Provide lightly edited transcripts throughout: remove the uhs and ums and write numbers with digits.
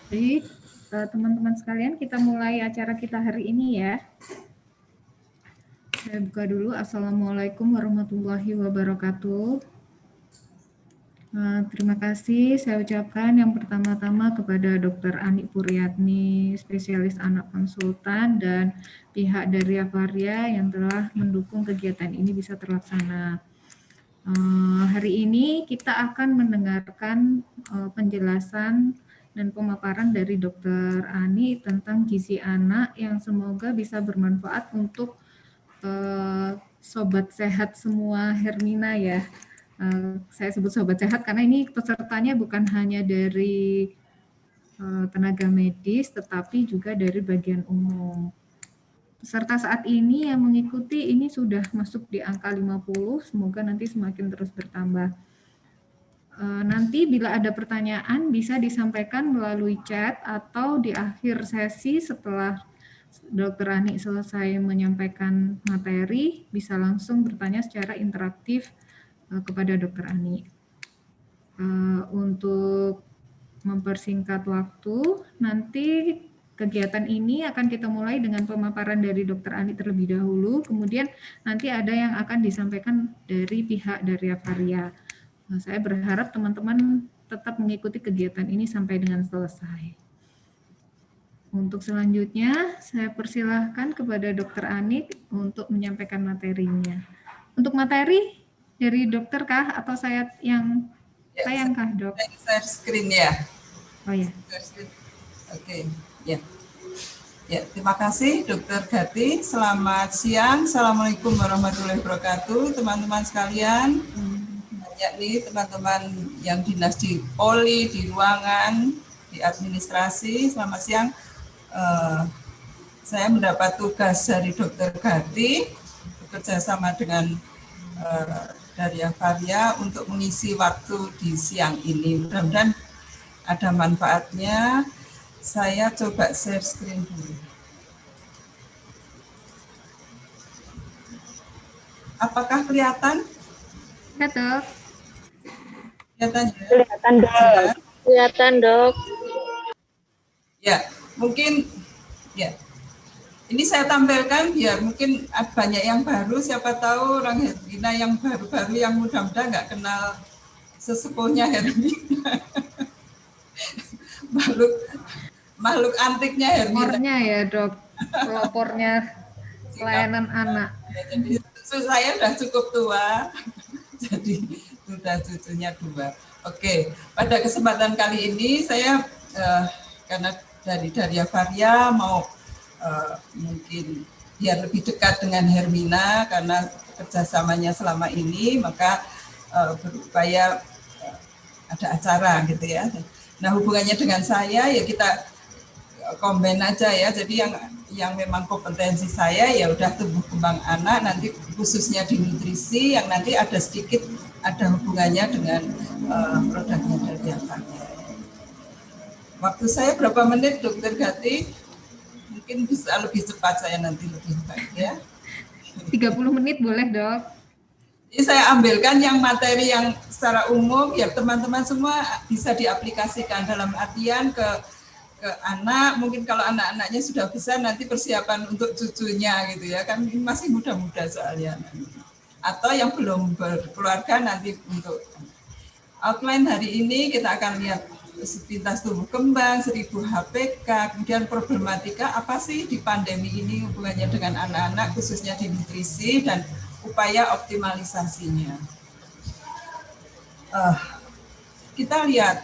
Baik, teman-teman sekalian, kita mulai acara kita hari ini ya. Saya buka dulu. Assalamualaikum warahmatullahi wabarakatuh. Terima kasih saya ucapkan yang pertama-tama kepada Dr. Ani Puryatni, spesialis anak konsultan, dan pihak dari Avaria yang telah mendukung kegiatan ini bisa terlaksana. Hari ini kita akan mendengarkan penjelasan dan pemaparan dari Dr. Ani tentang gizi anak yang semoga bisa bermanfaat untuk sobat sehat semua Hermina ya. Saya sebut sobat sehat karena ini pesertanya bukan hanya dari tenaga medis tetapi juga dari bagian umum. Peserta saat ini yang mengikuti ini sudah masuk di angka 50, semoga nanti semakin terus bertambah. Nanti bila ada pertanyaan bisa disampaikan melalui chat atau di akhir sesi setelah Dr. Ani selesai menyampaikan materi, bisa langsung bertanya secara interaktif kepada Dr. Ani. Untuk mempersingkat waktu, nanti kegiatan ini akan kita mulai dengan pemaparan dari Dr. Ani terlebih dahulu, kemudian nanti ada yang akan disampaikan dari pihak dari Avaria. Saya berharap teman-teman tetap mengikuti kegiatan ini sampai dengan selesai. Untuk selanjutnya, saya persilahkan kepada Dr. Ani untuk menyampaikan materinya. Untuk materi dari dokter kah atau saya yang tayang kah, Dok? Share screen ya. Oh ya. Oke, ya. Ya, terima kasih Dr. Gati. Selamat siang. Assalamualaikum warahmatullahi wabarakatuh, teman-teman sekalian. Banyak nih teman-teman yang dinas di poli, di ruangan, di administrasi. Selamat siang. Saya mendapat tugas dari Dr. Gati bekerja sama dengan dari Avaria untuk mengisi waktu di siang ini. Mudah-mudahan ada manfaatnya. Saya coba share screen dulu. Apakah kelihatan? Ya, Dok. Kelihatan ya? Kelihatan, Dok. Kelihatan, Dok. Ya, mungkin ya. Ini saya tampilkan biar mungkin banyak yang baru, siapa tahu orang Hermina yang baru-baru yang mudah-mudahan nggak kenal sesepuhnya Hermina. makhluk antiknya Hermina. Pelopornya ya, Dok. Pelopornya pelayanan anak. Ya, jadi saya udah cukup tua, jadi sudah cucunya 2. Oke, pada kesempatan kali ini saya karena dari Avaria mau mungkin biar lebih dekat dengan Hermina karena kerjasamanya selama ini, maka berupaya ada acara gitu ya. Nah, hubungannya dengan saya ya kita combine aja ya. Jadi yang memang kompetensi saya ya udah tumbuh kembang anak, nanti khususnya di nutrisi yang nanti ada sedikit ada hubungannya dengan produknya dari Avaria. Waktu saya berapa menit, Dr. Gati? Mungkin bisa lebih cepat, saya nanti lebih baik ya. 30 menit boleh, Dok. Jadi saya ambilkan yang materi yang secara umum ya teman-teman semua bisa diaplikasikan dalam artian ke anak, mungkin kalau anak-anaknya sudah besar nanti persiapan untuk cucunya gitu ya, kan masih muda-muda soalnya. Atau yang belum berkeluarga nanti untuk outline hari ini kita akan lihat sepintas tumbuh kembang, 1000 HPK, kemudian problematika apa sih di pandemi ini hubungannya dengan anak-anak khususnya di nutrisi dan upaya optimalisasinya. Kita lihat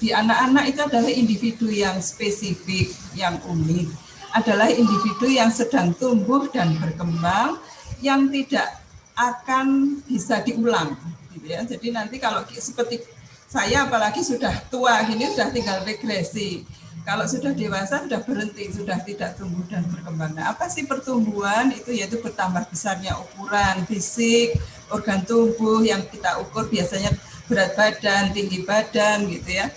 di anak-anak itu adalah individu yang spesifik, yang unik, adalah individu yang sedang tumbuh dan berkembang, yang tidak akan bisa diulang, gitu ya. Jadi nanti kalau seperti saya apalagi sudah tua gini sudah tinggal regresi. Kalau sudah dewasa sudah berhenti, sudah tidak tumbuh dan berkembang. Nah, apa sih pertumbuhan? Itu yaitu bertambah besarnya ukuran fisik, organ tubuh yang kita ukur biasanya berat badan, tinggi badan gitu ya.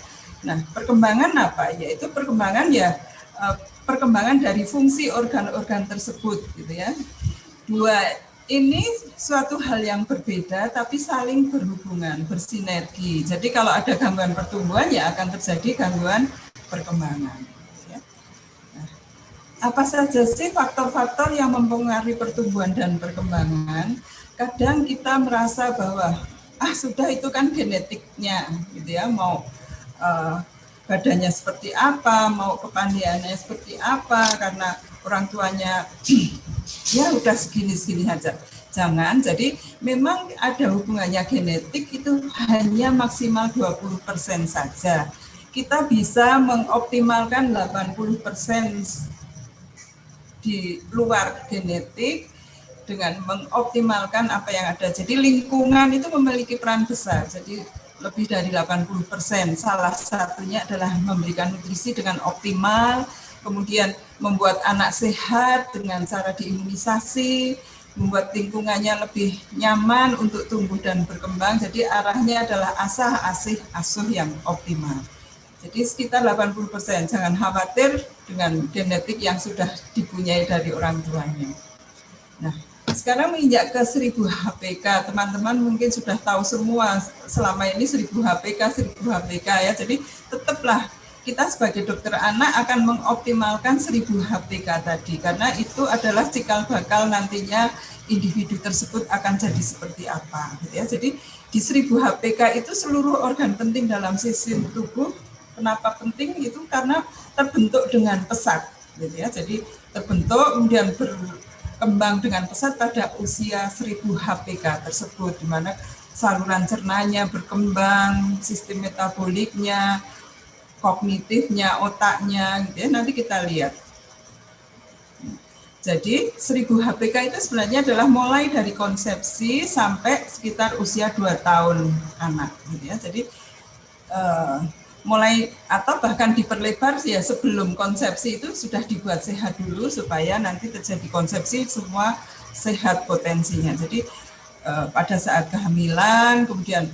Nah, perkembangan apa? Yaitu perkembangan ya perkembangan dari fungsi organ-organ tersebut gitu ya. Ini suatu hal yang berbeda tapi saling berhubungan, bersinergi. Jadi kalau ada gangguan pertumbuhan ya akan terjadi gangguan perkembangan. Ya. Nah, apa saja sih faktor-faktor yang mempengaruhi pertumbuhan dan perkembangan? Kadang kita merasa bahwa sudah itu kan genetiknya, gitu ya, mau badannya seperti apa, mau kepandaiannya seperti apa, karena orang tuanya ya udah segini-segini aja. Jangan, jadi memang ada hubungannya genetik itu hanya maksimal 20% saja. Kita bisa mengoptimalkan 80% di luar genetik dengan mengoptimalkan apa yang ada. Jadi lingkungan itu memiliki peran besar, jadi lebih dari 80%. Salah satunya adalah memberikan nutrisi dengan optimal, kemudian membuat anak sehat dengan cara diimunisasi, membuat lingkungannya lebih nyaman untuk tumbuh dan berkembang. Jadi arahnya adalah asah, asih, asuh yang optimal. Jadi sekitar 80%. Jangan khawatir dengan genetik yang sudah dipunyai dari orang tuanya. Nah, sekarang menginjak ke 1000 HPK, teman-teman mungkin sudah tahu semua selama ini 1000 HPK, 1000 HPK ya. Jadi tetaplah kita sebagai dokter anak akan mengoptimalkan 1000 HPK tadi, karena itu adalah cikal bakal nantinya individu tersebut akan jadi seperti apa. Gitu ya. Jadi di 1000 HPK itu seluruh organ penting dalam sistem tubuh. Kenapa penting? Itu karena terbentuk dengan pesat. Gitu ya. Jadi terbentuk kemudian berkembang dengan pesat pada usia 1000 HPK tersebut, di mana saluran cernanya berkembang, sistem metaboliknya, kognitifnya, otaknya, gitu ya, nanti kita lihat. Jadi 1000 HPK itu sebenarnya adalah mulai dari konsepsi sampai sekitar usia 2 tahun anak, gitu ya. Jadi mulai atau bahkan diperlebar ya, sebelum konsepsi itu sudah dibuat sehat dulu supaya nanti terjadi konsepsi semua sehat potensinya. Jadi pada saat kehamilan, kemudian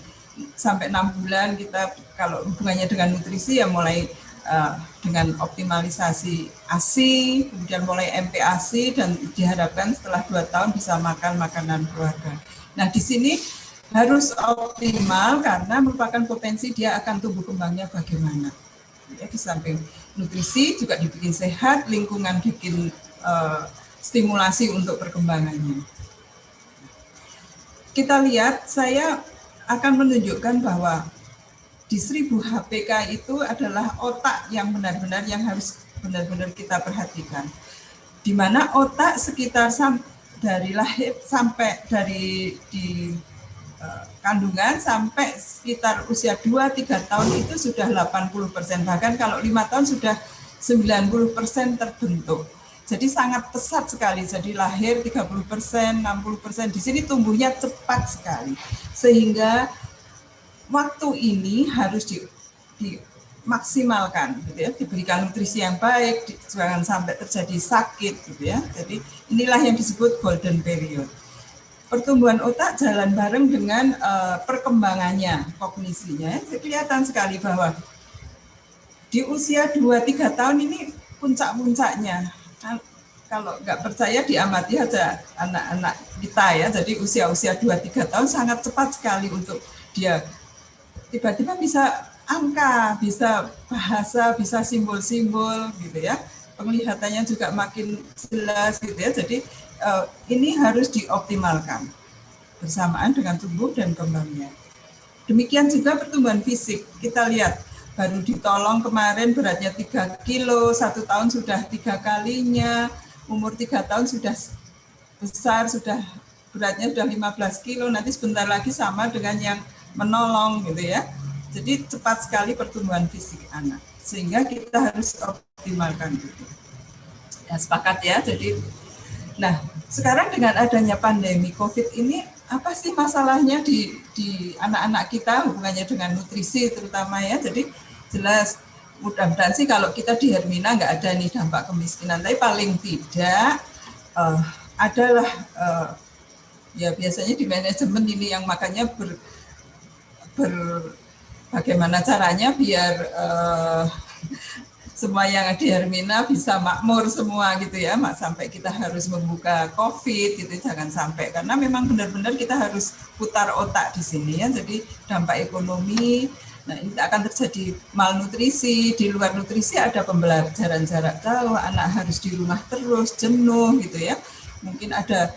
sampai 6 bulan kita kalau hubungannya dengan nutrisi ya mulai dengan optimalisasi ASI, kemudian mulai MPASI, dan diharapkan setelah 2 tahun bisa makan makanan keluarga. Nah, di sini harus optimal karena merupakan potensi dia akan tumbuh kembangnya bagaimana. Ya, di samping nutrisi juga dibikin sehat, lingkungan bikin stimulasi untuk perkembangannya. Kita lihat, saya akan menunjukkan bahwa di 1000 HPK itu adalah otak yang benar-benar yang harus benar-benar kita perhatikan. Di mana otak sekitar dari lahir sampai dari di kandungan sampai sekitar usia 2-3 tahun itu sudah 80%, bahkan kalau 5 tahun sudah 90% terbentuk. Jadi sangat pesat sekali, jadi lahir 30%, 60%, di sini tumbuhnya cepat sekali. Sehingga waktu ini harus dimaksimalkan, gitu ya, diberikan nutrisi yang baik, jangan sampai terjadi sakit, gitu ya. Jadi inilah yang disebut golden period. Pertumbuhan otak jalan bareng dengan perkembangannya, kognisinya. Kelihatan sekali bahwa di usia 2-3 tahun ini puncak-puncaknya. Kalau nggak percaya diamati aja anak-anak kita ya. Jadi usia-usia 2-3 tahun sangat cepat sekali untuk dia tiba-tiba bisa angka, bisa bahasa, bisa simbol-simbol gitu ya. Penglihatannya juga makin jelas gitu ya. Jadi ini harus dioptimalkan bersamaan dengan tumbuh dan kembangnya. Demikian juga pertumbuhan fisik. Kita lihat baru ditolong kemarin beratnya 3 kilo, 1 tahun sudah 3 kalinya, umur 3 tahun sudah besar, sudah beratnya sudah 15 kilo, nanti sebentar lagi sama dengan yang menolong gitu ya. Jadi cepat sekali pertumbuhan fisik anak, sehingga kita harus optimalkan itu. Ya, sepakat ya. Jadi, nah sekarang dengan adanya pandemi COVID ini, apa sih masalahnya di anak-anak kita hubungannya dengan nutrisi terutama ya. Jadi jelas mudah-mudahan sih kalau kita di Hermina nggak ada nih dampak kemiskinan, tapi paling tidak adalah ya biasanya di manajemen ini yang makanya bagaimana caranya biar semua yang di Hermina bisa makmur semua gitu ya, sampai kita harus membuka COVID gitu, jangan sampai, karena memang benar-benar kita harus putar otak di sini ya. Jadi dampak ekonomi, Nah, ini akan terjadi malnutrisi. Di luar nutrisi ada pembelajaran jarak jauh, anak harus di rumah terus, jenuh gitu ya. Mungkin ada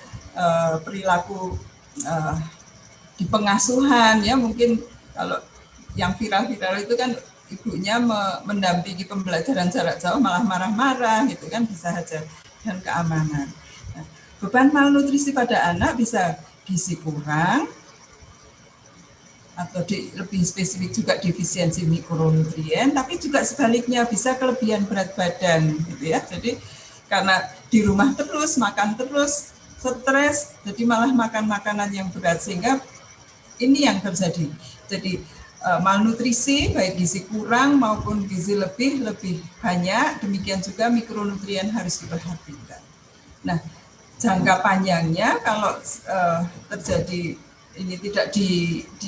perilaku di pengasuhan ya, mungkin kalau yang viral-viral itu kan ibunya mendampingi pembelajaran jarak jauh malah marah-marah gitu kan, bisa saja, dan keamanan. Nah, beban malnutrisi pada anak bisa gizi kurang, atau lebih spesifik juga defisiensi mikronutrien, tapi juga sebaliknya bisa kelebihan berat badan gitu ya. Jadi karena di rumah terus, makan terus, stres, jadi malah makan makanan yang berat, sehingga ini yang terjadi. Jadi malnutrisi, baik gizi kurang maupun gizi lebih banyak, demikian juga mikronutrien harus diperhatikan. Nah, jangka panjangnya kalau terjadi ini tidak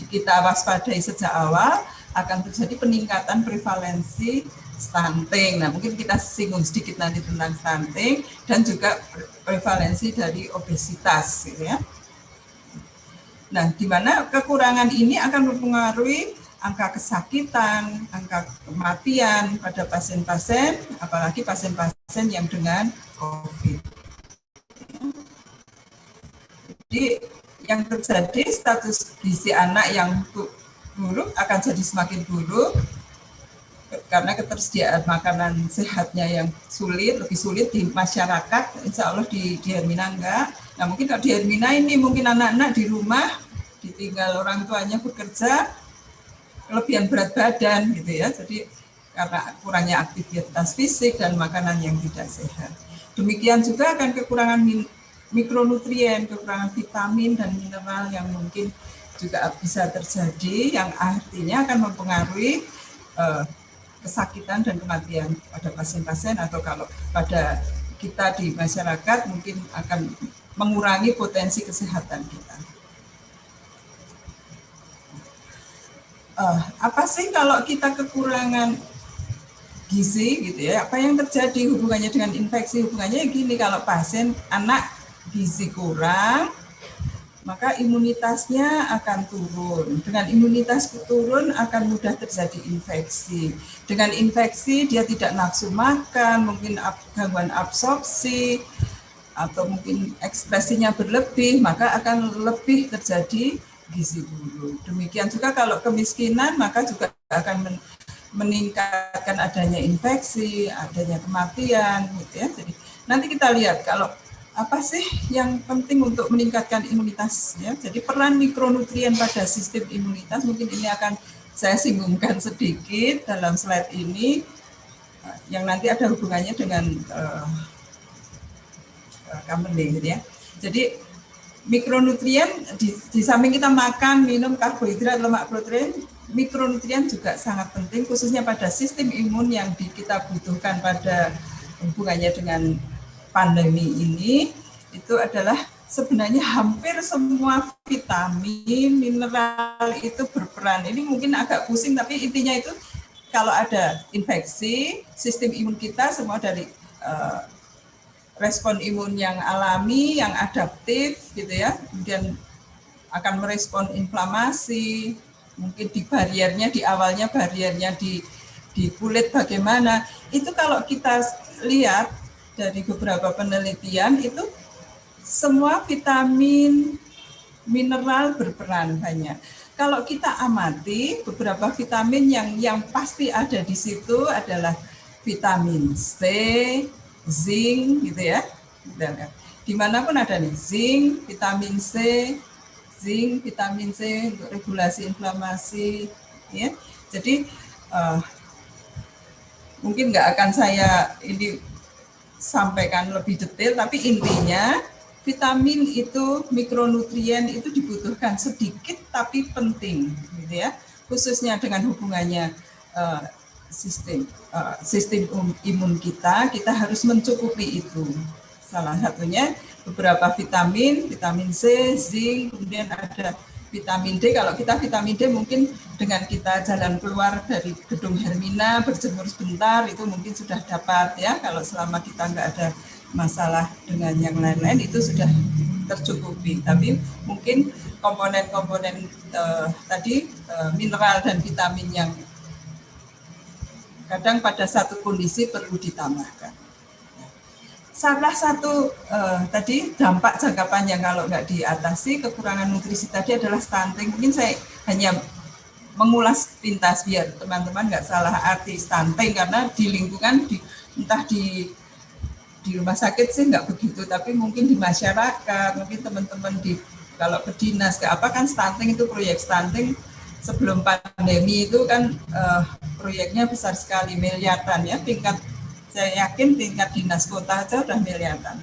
kita waspadai sejak awal, akan terjadi peningkatan prevalensi stunting. Nah, mungkin kita singgung sedikit nanti tentang stunting dan juga prevalensi dari obesitas, gitu ya. Nah, di mana kekurangan ini akan mempengaruhi angka kesakitan, angka kematian pada pasien-pasien, apalagi pasien-pasien yang dengan COVID. Jadi yang terjadi, status gizi anak yang buruk akan jadi semakin buruk karena ketersediaan makanan sehatnya yang lebih sulit di masyarakat. Insya Allah di Hermina enggak. Nah, mungkin kalau di Hermina ini mungkin anak-anak di rumah ditinggal orang tuanya bekerja, kelebihan berat badan gitu ya. Jadi karena kurangnya aktivitas fisik dan makanan yang tidak sehat. Demikian juga akan kekurangan mikronutrien, kekurangan vitamin dan mineral yang mungkin juga bisa terjadi, yang artinya akan mempengaruhi kesakitan dan kematian pada pasien-pasien, atau kalau pada kita di masyarakat mungkin akan mengurangi potensi kesehatan kita. Apa sih kalau kita kekurangan gizi gitu ya? Apa yang terjadi hubungannya dengan infeksi? Hubungannya gini, kalau pasien anak gizi kurang, maka imunitasnya akan turun. Dengan imunitas turun akan mudah terjadi infeksi. Dengan infeksi dia tidak nafsu makan, mungkin gangguan absorpsi, atau mungkin ekspresinya berlebih, maka akan lebih terjadi gizi buruk. Demikian juga kalau kemiskinan, maka juga akan meningkatkan adanya infeksi, adanya kematian gitu ya. Jadi nanti kita lihat kalau apa sih yang penting untuk meningkatkan imunitas ya. Jadi peran mikronutrien pada sistem imunitas mungkin ini akan saya singgungkan sedikit dalam slide ini, yang nanti ada hubungannya dengan company gitu ya. Jadi mikronutrien di samping kita makan, minum karbohidrat, lemak, protein, mikronutrien juga sangat penting khususnya pada sistem imun yang kita butuhkan pada hubungannya dengan pandemi ini. Itu adalah sebenarnya hampir semua vitamin, mineral itu berperan. Ini mungkin agak pusing, tapi intinya itu kalau ada infeksi, sistem imun kita semua dari respon imun yang alami, yang adaptif gitu ya, kemudian akan merespon inflamasi, mungkin di bariernya, di awalnya bariernya di kulit bagaimana. Itu kalau kita lihat dari beberapa penelitian itu semua vitamin, mineral berperan banyak. Kalau kita amati beberapa vitamin yang pasti ada di situ adalah vitamin C, zinc gitu ya. Dimanapun ada nih zinc, vitamin C, untuk regulasi inflamasi ya. Jadi mungkin nggak akan saya ini sampaikan lebih detail, tapi intinya vitamin itu, mikronutrien itu dibutuhkan sedikit tapi penting gitu ya, khususnya dengan hubungannya sistem imun kita harus mencukupi itu. Salah satunya beberapa vitamin C, zinc, kemudian ada vitamin D. Kalau kita vitamin D mungkin dengan kita jalan keluar dari gedung Hermina, berjemur sebentar, itu mungkin sudah dapat ya. Kalau selama kita nggak ada masalah dengan yang lain-lain, itu sudah tercukupi. Tapi mungkin komponen-komponen tadi mineral dan vitamin yang kadang pada satu kondisi perlu ditambahkan. Salah satu tadi dampak jangka panjang kalau nggak diatasi kekurangan nutrisi tadi adalah stunting. Mungkin saya hanya mengulas pintas biar teman-teman nggak salah arti stunting, karena di lingkungan entah di rumah sakit sih nggak begitu, tapi mungkin di masyarakat, mungkin teman-teman kalau ke dinas ke apa kan stunting itu proyek stunting sebelum pandemi itu kan proyeknya besar sekali, miliaran ya, saya yakin tingkat dinas kota aja udah miliaran.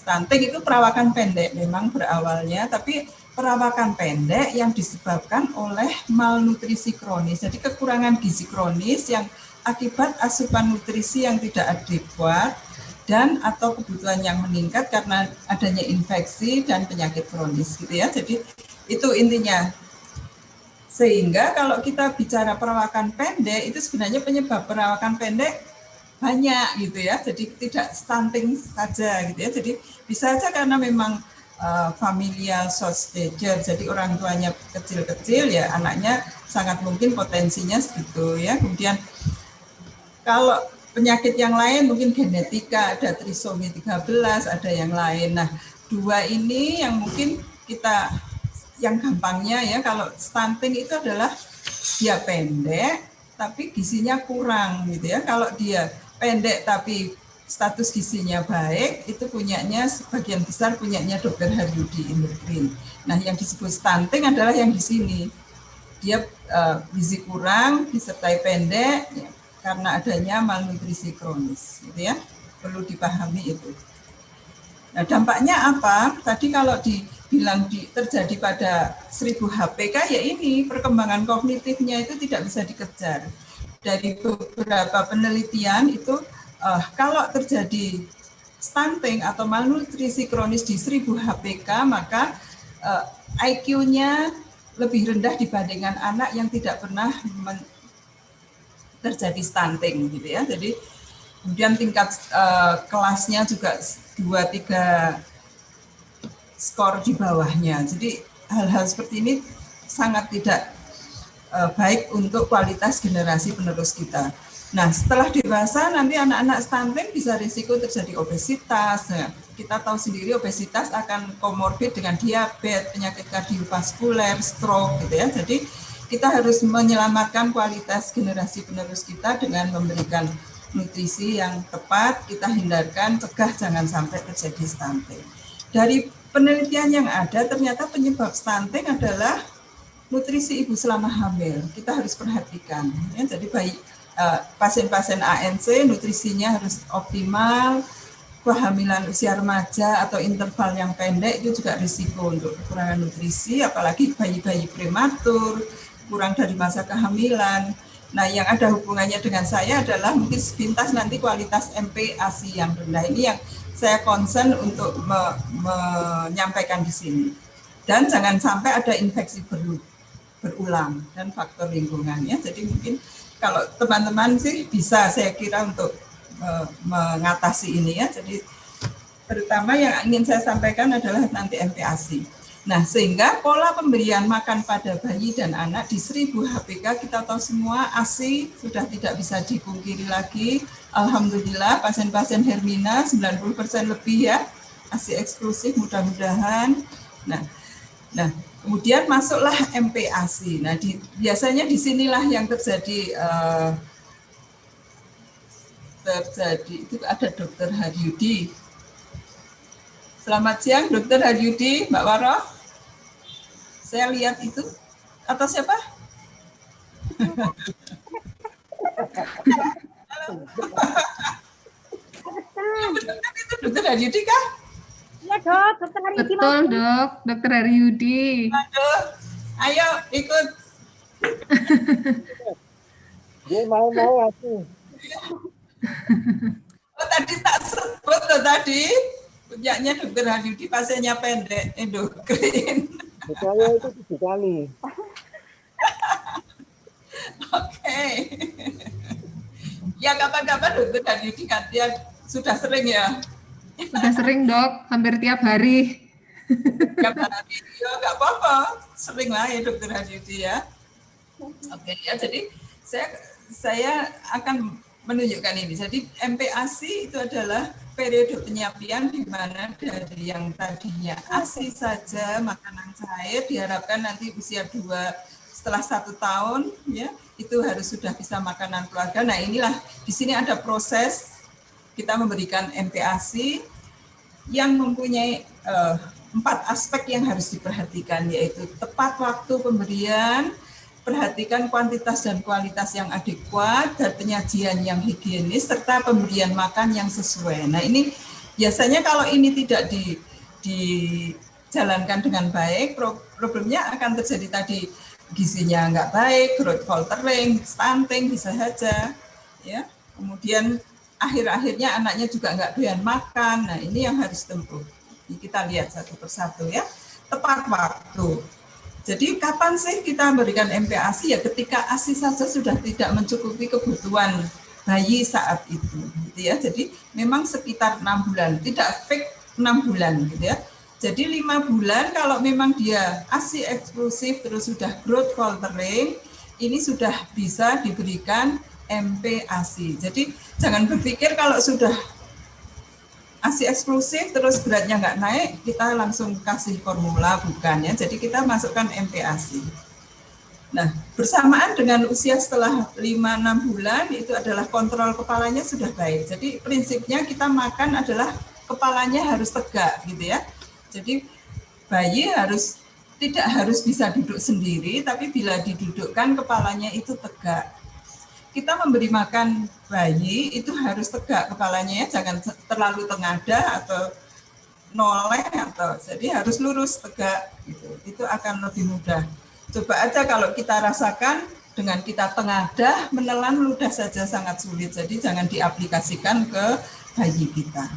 Stunting itu perawakan pendek memang berawalnya, tapi perawakan pendek yang disebabkan oleh malnutrisi kronis, jadi kekurangan gizi kronis yang akibat asupan nutrisi yang tidak adekuat dan atau kebutuhan yang meningkat karena adanya infeksi dan penyakit kronis gitu ya. Jadi itu intinya. Sehingga kalau kita bicara perawakan pendek, itu sebenarnya penyebab perawakan pendek banyak gitu ya. Jadi tidak stunting saja gitu ya. Jadi bisa saja karena memang familial short stature, jadi orang tuanya kecil-kecil ya, anaknya sangat mungkin potensinya segitu ya. Kemudian kalau penyakit yang lain mungkin genetika, ada trisomi 13, ada yang lain. Nah, dua ini yang mungkin kita, yang gampangnya ya, kalau stunting itu adalah dia pendek tapi gizinya kurang gitu ya. Kalau dia pendek tapi status gizinya baik, itu punyanya sebagian besar punyanya Dr. Haryudi endokrin. Nah, yang disebut stunting adalah yang di sini. Dia gizi kurang disertai pendek ya, karena adanya malnutrisi kronis, gitu ya, perlu dipahami itu. Nah, dampaknya apa? Tadi kalau dibilang terjadi pada 1000 HPK, ya ini perkembangan kognitifnya itu tidak bisa dikejar. Dari beberapa penelitian itu, kalau terjadi stunting atau malnutrisi kronis di 1000 HPK, maka IQ-nya lebih rendah dibandingkan anak yang tidak pernah terjadi stunting gitu ya. Jadi kemudian tingkat kelasnya juga 2-3 skor di bawahnya. Jadi hal-hal seperti ini sangat tidak baik untuk kualitas generasi penerus kita. Nah, setelah dewasa nanti anak-anak stunting bisa risiko terjadi obesitas. Nah, kita tahu sendiri obesitas akan komorbid dengan diabetes, penyakit kardiovaskuler, stroke gitu ya. Jadi kita harus menyelamatkan kualitas generasi penerus kita dengan memberikan nutrisi yang tepat, kita hindarkan, cegah jangan sampai terjadi stunting. Dari penelitian yang ada, ternyata penyebab stunting adalah nutrisi ibu selama hamil. Kita harus perhatikan. Ya, jadi pasien-pasien ANC nutrisinya harus optimal, kehamilan usia remaja atau interval yang pendek itu juga risiko untuk kekurangan nutrisi, apalagi bayi-bayi prematur, kurang dari masa kehamilan. Nah, yang ada hubungannya dengan saya adalah mungkin sepintas nanti kualitas MPASI yang rendah. Ini yang saya concern untuk menyampaikan di sini. Dan jangan sampai ada infeksi berulang dan faktor lingkungannya. Jadi mungkin kalau teman-teman sih bisa saya kira untuk mengatasi ini ya. Jadi terutama yang ingin saya sampaikan adalah nanti MPASI. Nah, sehingga pola pemberian makan pada bayi dan anak di 1000 HPK kita tahu semua ASI sudah tidak bisa dipungkiri lagi. Alhamdulillah pasien-pasien Hermina 90% lebih ya, ASI eksklusif mudah-mudahan. Nah, kemudian masuklah MPASI. Nah, biasanya disinilah yang terjadi itu ada Dr. Haryudi. Selamat siang, Dr. Haryudi, Mbak Waro. Saya lihat itu. Atau siapa? Itu Dr. Haryudi kah? Iya dok, Dr. Haryudi. Betul dok, Dr. Haryudi. Aduh, ayo ikut. Dia mau aku. Oh, tadi tak sebut loh tadi. Punyanya Dr. Haryudi, pasiennya pendek, endokrin. Saya itu 7 kali. Oke. Ya kapan-kapan Dr. Haryudi kan dia sudah sering ya. Sudah sering dok, hampir tiap hari. Tiap hari, ya nggak apa-apa, sering lah ya Dokter Haryudi ya. Oke ya, jadi saya akan menunjukkan ini. Jadi MPASI itu adalah periode penyapian di mana dari yang tadinya ASI saja makanan cair diharapkan nanti usia 2 setelah 1 tahun ya itu harus sudah bisa makanan keluarga. Nah inilah di sini ada proses kita memberikan MPASI yang mempunyai 4 aspek yang harus diperhatikan, yaitu tepat waktu pemberian, perhatikan kuantitas dan kualitas yang adekuat, dan penyajian yang higienis, serta pemberian makan yang sesuai. Nah ini biasanya kalau ini tidak dijalankan dengan baik, problemnya akan terjadi tadi gizinya nggak baik, growth faltering, stunting bisa saja, ya. Kemudian akhir-akhirnya anaknya juga nggak doyan makan. Nah ini yang harus tempuh. Kita lihat satu persatu ya. Tepat waktu. Jadi kapan sih kita berikan MPASI? Ya ketika ASI saja sudah tidak mencukupi kebutuhan bayi saat itu, gitu ya. Jadi memang sekitar 6 bulan, tidak fix 6 bulan, gitu ya. Jadi 5 bulan kalau memang dia ASI eksklusif terus sudah growth faltering, ini sudah bisa diberikan MPASI. Jadi jangan berpikir kalau sudah ASI eksklusif terus beratnya nggak naik, kita langsung kasih formula, bukan ya. Jadi kita masukkan MPASI. Nah, bersamaan dengan usia setelah 5-6 bulan itu adalah kontrol kepalanya sudah baik. Jadi prinsipnya kita makan adalah kepalanya harus tegak gitu ya. Jadi bayi tidak harus bisa duduk sendiri, tapi bila didudukkan kepalanya itu tegak. Kita memberi makan bayi itu harus tegak kepalanya ya, jangan terlalu tengadah atau noleh atau jadi harus lurus tegak gitu. Itu akan lebih mudah. Coba aja kalau kita rasakan dengan kita tengadah menelan ludah saja sangat sulit. Jadi jangan diaplikasikan ke bayi kita.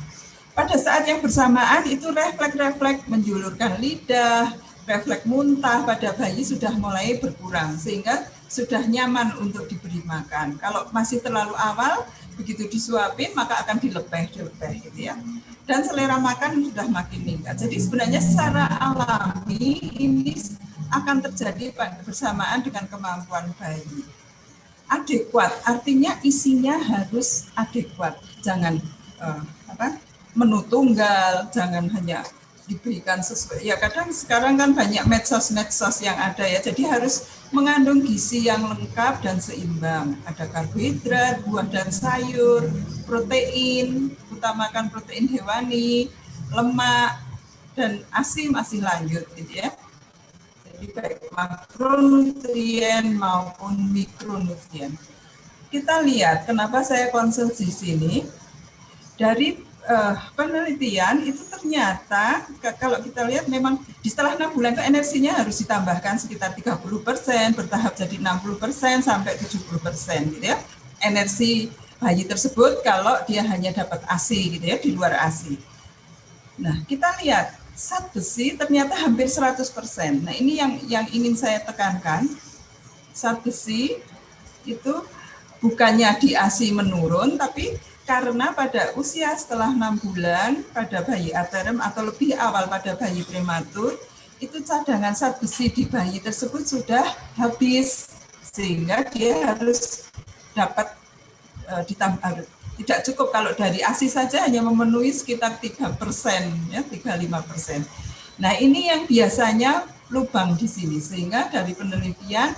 Pada saat yang bersamaan itu refleks-refleks menjulurkan lidah, refleks muntah pada bayi sudah mulai berkurang sehingga sudah nyaman untuk diberi makan. Kalau masih terlalu awal, begitu disuapin maka akan dilepeh gitu ya. Dan selera makan sudah makin meningkat. Jadi sebenarnya secara alami ini akan terjadi bersamaan dengan kemampuan bayi. Adekuat, artinya isinya harus adekuat. Jangan menu tunggal, jangan hanya diberikan sesuai. Ya kadang sekarang kan banyak medsos yang ada ya, jadi harus mengandung gizi yang lengkap dan seimbang. Ada karbohidrat, buah dan sayur, protein, utamakan protein hewani, lemak, dan ASI masih lanjut gitu ya. Jadi baik makronutrien maupun mikronutrien. Kita lihat kenapa saya concern di sini. Dari penelitian itu ternyata kalau kita lihat memang di setelah 6 bulan itu energinya harus ditambahkan sekitar 30%, bertahap jadi 60% sampai 70% gitu ya. Energi bayi tersebut kalau dia hanya dapat ASI gitu ya, di luar ASI. Nah, kita lihat zat besi ternyata hampir 100%. Nah, ini yang ingin saya tekankan. Zat besi itu bukannya di ASI menurun, tapi karena pada usia setelah 6 bulan pada bayi aterem atau lebih awal pada bayi prematur, itu cadangan zat besi di bayi tersebut sudah habis, sehingga dia harus dapat ditambah. Tidak cukup kalau dari ASI saja hanya memenuhi sekitar 3%, ya 3-5%. Nah ini yang biasanya lubang di sini, sehingga dari penelitian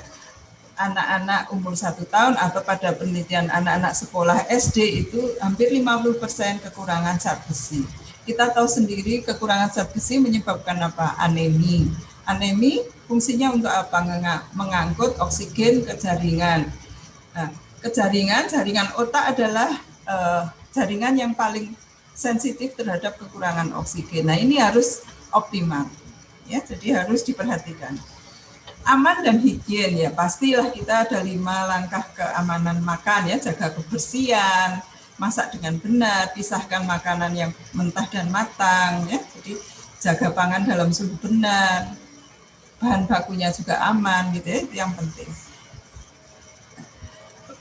anak-anak umur 1 tahun atau pada penelitian anak-anak sekolah SD itu hampir 50% kekurangan zat besi. Kita tahu sendiri kekurangan zat besi menyebabkan apa? Anemi. Anemi fungsinya untuk apa? Mengangkut oksigen ke jaringan. Nah, jaringan otak adalah jaringan yang paling sensitif terhadap kekurangan oksigen. Nah, ini harus optimal. Ya, jadi harus diperhatikan. Aman dan higien ya, pastilah kita ada 5 langkah keamanan makan ya, jaga kebersihan, masak dengan benar, pisahkan makanan yang mentah dan matang ya. Jadi jaga pangan dalam suhu benar, bahan bakunya juga aman gitu ya, itu yang penting.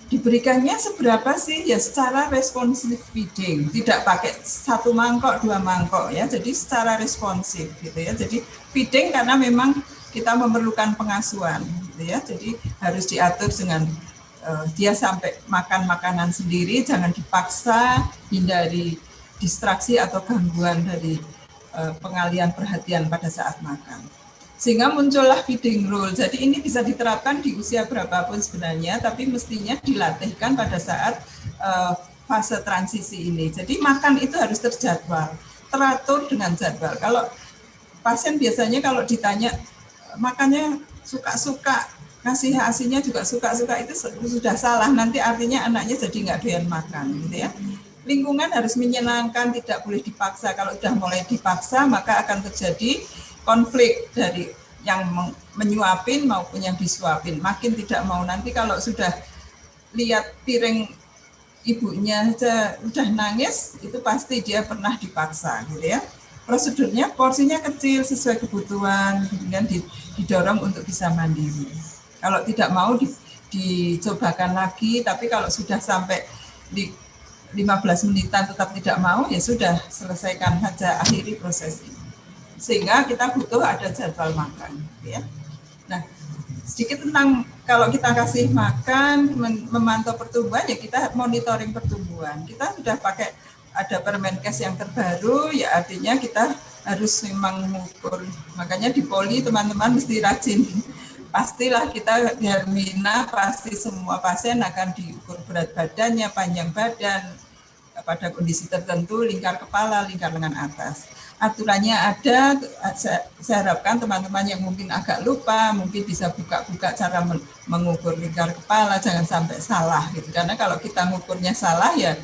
diberikannya seberapa sih? Ya secara responsif feeding, tidak pakai 1 mangkok, 2 mangkok ya. Jadi secara responsif gitu ya. Jadi feeding karena memang kita memerlukan pengasuhan gitu ya. Jadi harus diatur dengan dia sampai makan makanan sendiri, jangan dipaksa, hindari distraksi atau gangguan dari pengalihan perhatian pada saat makan. Sehingga muncullah feeding rule. Jadi ini bisa diterapkan di usia berapapun sebenarnya, tapi mestinya dilatihkan pada saat fase transisi ini. Jadi makan itu harus terjadwal, teratur dengan jadwal. Kalau pasien biasanya kalau ditanya makannya suka-suka, kasih asinya juga suka-suka, itu sudah salah. Nanti artinya anaknya jadi nggak doyan makan, gitu ya. Lingkungan harus menyenangkan, tidak boleh dipaksa. Kalau sudah mulai dipaksa, maka akan terjadi konflik dari yang menyuapin maupun yang disuapin. Makin tidak mau, nanti kalau sudah lihat piring ibunya aja udah nangis, itu pasti dia pernah dipaksa gitu ya. Prosedurnya porsinya kecil sesuai kebutuhan, kemudian didorong untuk bisa mandiri. Kalau tidak mau dicobakan lagi, tapi kalau sudah sampai di 15 menitan tetap tidak mau, ya sudah, selesaikan saja, akhiri proses ini. Sehingga kita butuh ada jadwal makan ya. Nah, sedikit tentang kalau kita kasih makan, memantau pertumbuhan, ya kita monitoring pertumbuhan. Kita sudah pakai ada Permenkes yang terbaru, ya artinya kita harus memang mengukur. Makanya di poli teman-teman mesti rajin. Pastilah kita di Hermina, pasti semua pasien akan diukur berat badannya, panjang badan, pada kondisi tertentu, lingkar kepala, lingkar lengan atas. Aturannya ada, saya harapkan teman-teman yang mungkin agak lupa, mungkin bisa buka-buka cara mengukur lingkar kepala, jangan sampai salah gitu. Karena kalau kita mengukurnya salah ya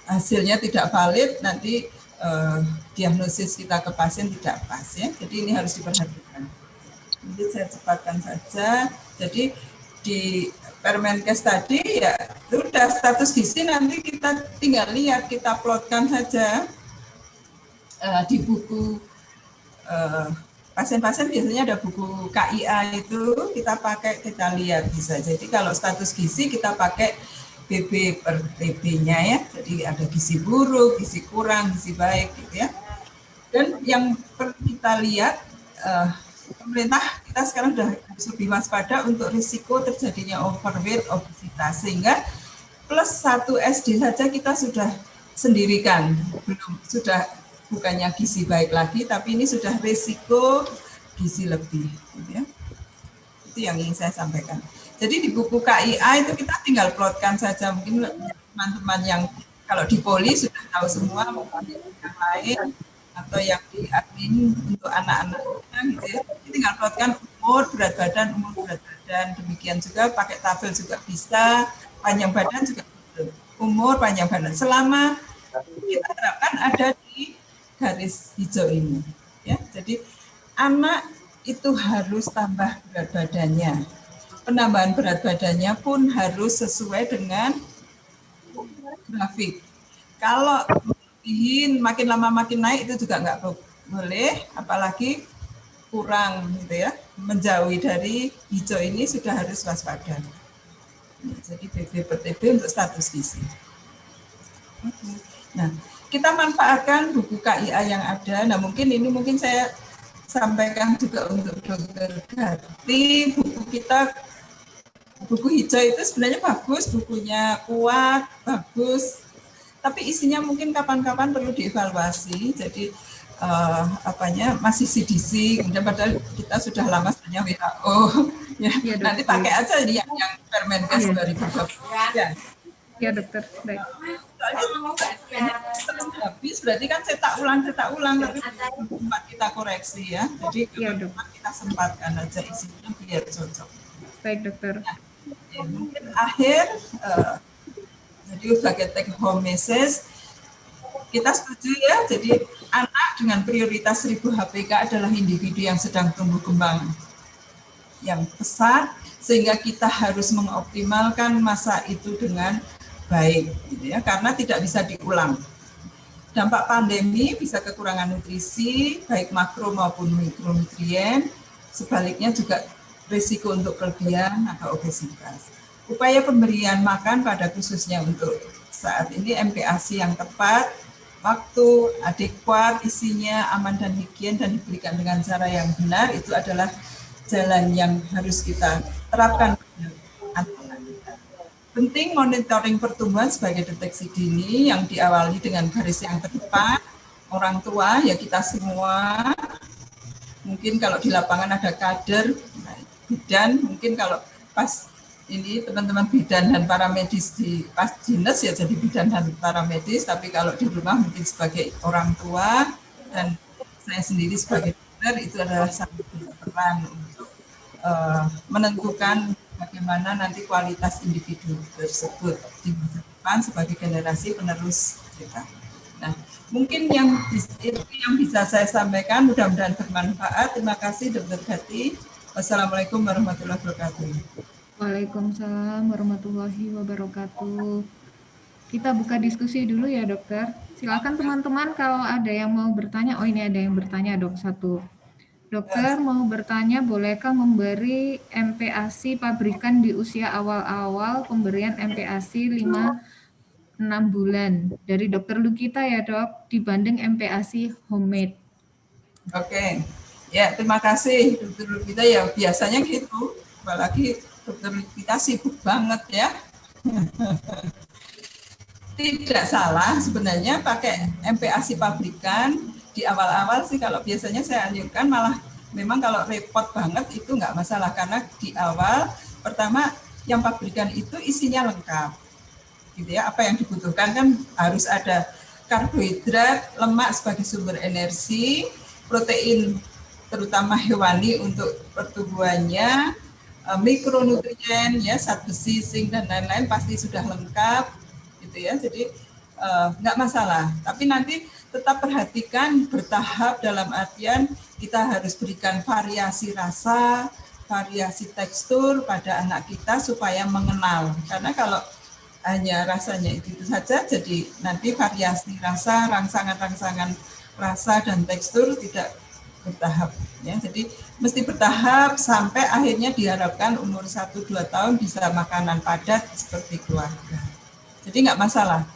hasilnya tidak valid, nanti diagnosis kita ke pasien tidak pas ya. Jadi ini harus diperhatikan. Nanti saya cepatkan saja. Jadi di Permenkes tadi ya sudah status gizi, nanti kita tinggal lihat, kita plotkan saja. Di buku pasien-pasien biasanya ada buku KIA itu kita pakai, kita lihat bisa. Jadi kalau status gizi kita pakai BB per TB-nya ya. Jadi ada gizi buruk, gizi kurang, gizi baik gitu ya. Dan yang perlu kita lihat, pemerintah kita sekarang sudah lebih waspada untuk risiko terjadinya overweight, obesitas, sehingga plus 1 SD saja kita sudah sendirikan, belum sudah bukannya gizi baik lagi, tapi ini sudah risiko gizi lebih, gitu ya. Itu yang ingin saya sampaikan. Jadi di buku KIA itu kita tinggal plotkan saja, mungkin teman-teman yang kalau di poli sudah tahu semua, mungkin yang lain atau yang di admin untuk anak-anaknya, gitu ya. Jadi tinggal plotkan umur, berat badan, demikian juga pakai tabel juga bisa, panjang badan juga bisa. Umur, panjang badan, selama kita harapkan ada di garis hijau ini ya. Jadi anak itu harus tambah berat badannya. Penambahan berat badannya pun harus sesuai dengan grafik. Kalau melebihin makin lama makin naik itu juga nggak boleh, apalagi kurang gitu ya. Menjauhi dari hijau ini sudah harus waspada. Jadi BB per TB untuk status gizi. Nah, kita manfaatkan buku KIA yang ada. Nah, mungkin saya sampaikan juga untuk Dokter Gati. Buku hijau itu sebenarnya bagus, bukunya kuat, bagus. Tapi isinya mungkin kapan-kapan perlu dievaluasi. Jadi masih CDC, kemudian padahal kita sudah lama sebenarnya WHO. Ya, nanti pakai aja yang Permenkes 2020. Ya. Ya dokter, baik. Habis berarti kan cetak ulang, tapi sempat kita koreksi ya. Jadi kita sempatkan aja isinya biar cocok. Baik dokter. Nah, ya, mungkin akhir, jadi sebagai take home message, kita setuju ya. Jadi anak dengan prioritas 1000 HPK adalah individu yang sedang tumbuh kembang yang pesat, sehingga kita harus mengoptimalkan masa itu dengan baik, gitu ya, karena tidak bisa diulang. Dampak pandemi bisa kekurangan nutrisi, baik makro maupun mikronutrien, sebaliknya juga risiko untuk kelebihan atau obesitas. upaya pemberian makan pada khususnya untuk saat ini MPASI yang tepat, waktu, adekuat, isinya aman dan higien dan diberikan dengan cara yang benar, itu adalah jalan yang harus kita terapkan. Penting monitoring pertumbuhan sebagai deteksi dini yang diawali dengan garis yang terdepan, orang tua, ya kita semua, mungkin kalau di lapangan ada kader, bidan, mungkin kalau pas ini teman-teman bidan dan para medis di pas dinas ya jadi bidan dan para medis, tapi kalau di rumah mungkin sebagai orang tua dan saya sendiri sebagai dokter itu adalah sangat berperan untuk menentukan bagaimana nanti kualitas individu tersebut di masa depan sebagai generasi penerus kita. Nah, mungkin itu yang bisa saya sampaikan, mudah-mudahan bermanfaat. Terima kasih Dr. Gati. Wassalamualaikum warahmatullahi wabarakatuh. Waalaikumsalam warahmatullahi wabarakatuh. Kita buka diskusi dulu ya dokter. Silakan teman-teman kalau ada yang mau bertanya. Oh ini ada yang bertanya dok satu. Dokter mau bertanya, bolehkah memberi MPASI pabrikan di usia awal-awal pemberian MPASI 5-6 bulan dari dokter Lukita ya dok, dibanding MPASI homemade? Oke, ya terima kasih dokter Lukita ya, biasanya gitu, apalagi dokter Lukita sibuk banget ya. Tidak salah sebenarnya pakai MPASI pabrikan di awal-awal sih, kalau biasanya saya anjurkan malah memang kalau repot banget itu nggak masalah, karena di awal pertama yang pabrikan itu isinya lengkap gitu ya, apa yang dibutuhkan kan harus ada karbohidrat, lemak sebagai sumber energi, protein terutama hewani untuk pertumbuhannya, mikronutrien ya, zat besi, zinc dan lain-lain pasti sudah lengkap gitu ya, jadi nggak masalah. Tapi nanti tetap perhatikan bertahap, dalam artian kita harus berikan variasi rasa, variasi tekstur pada anak kita supaya mengenal. Karena kalau hanya rasanya itu saja, jadi nanti variasi rasa, rangsangan-rangsangan rasa dan tekstur tidak bertahap. Ya. Jadi mesti bertahap sampai akhirnya diharapkan umur 1-2 tahun bisa makanan padat seperti keluarga. Jadi nggak masalah.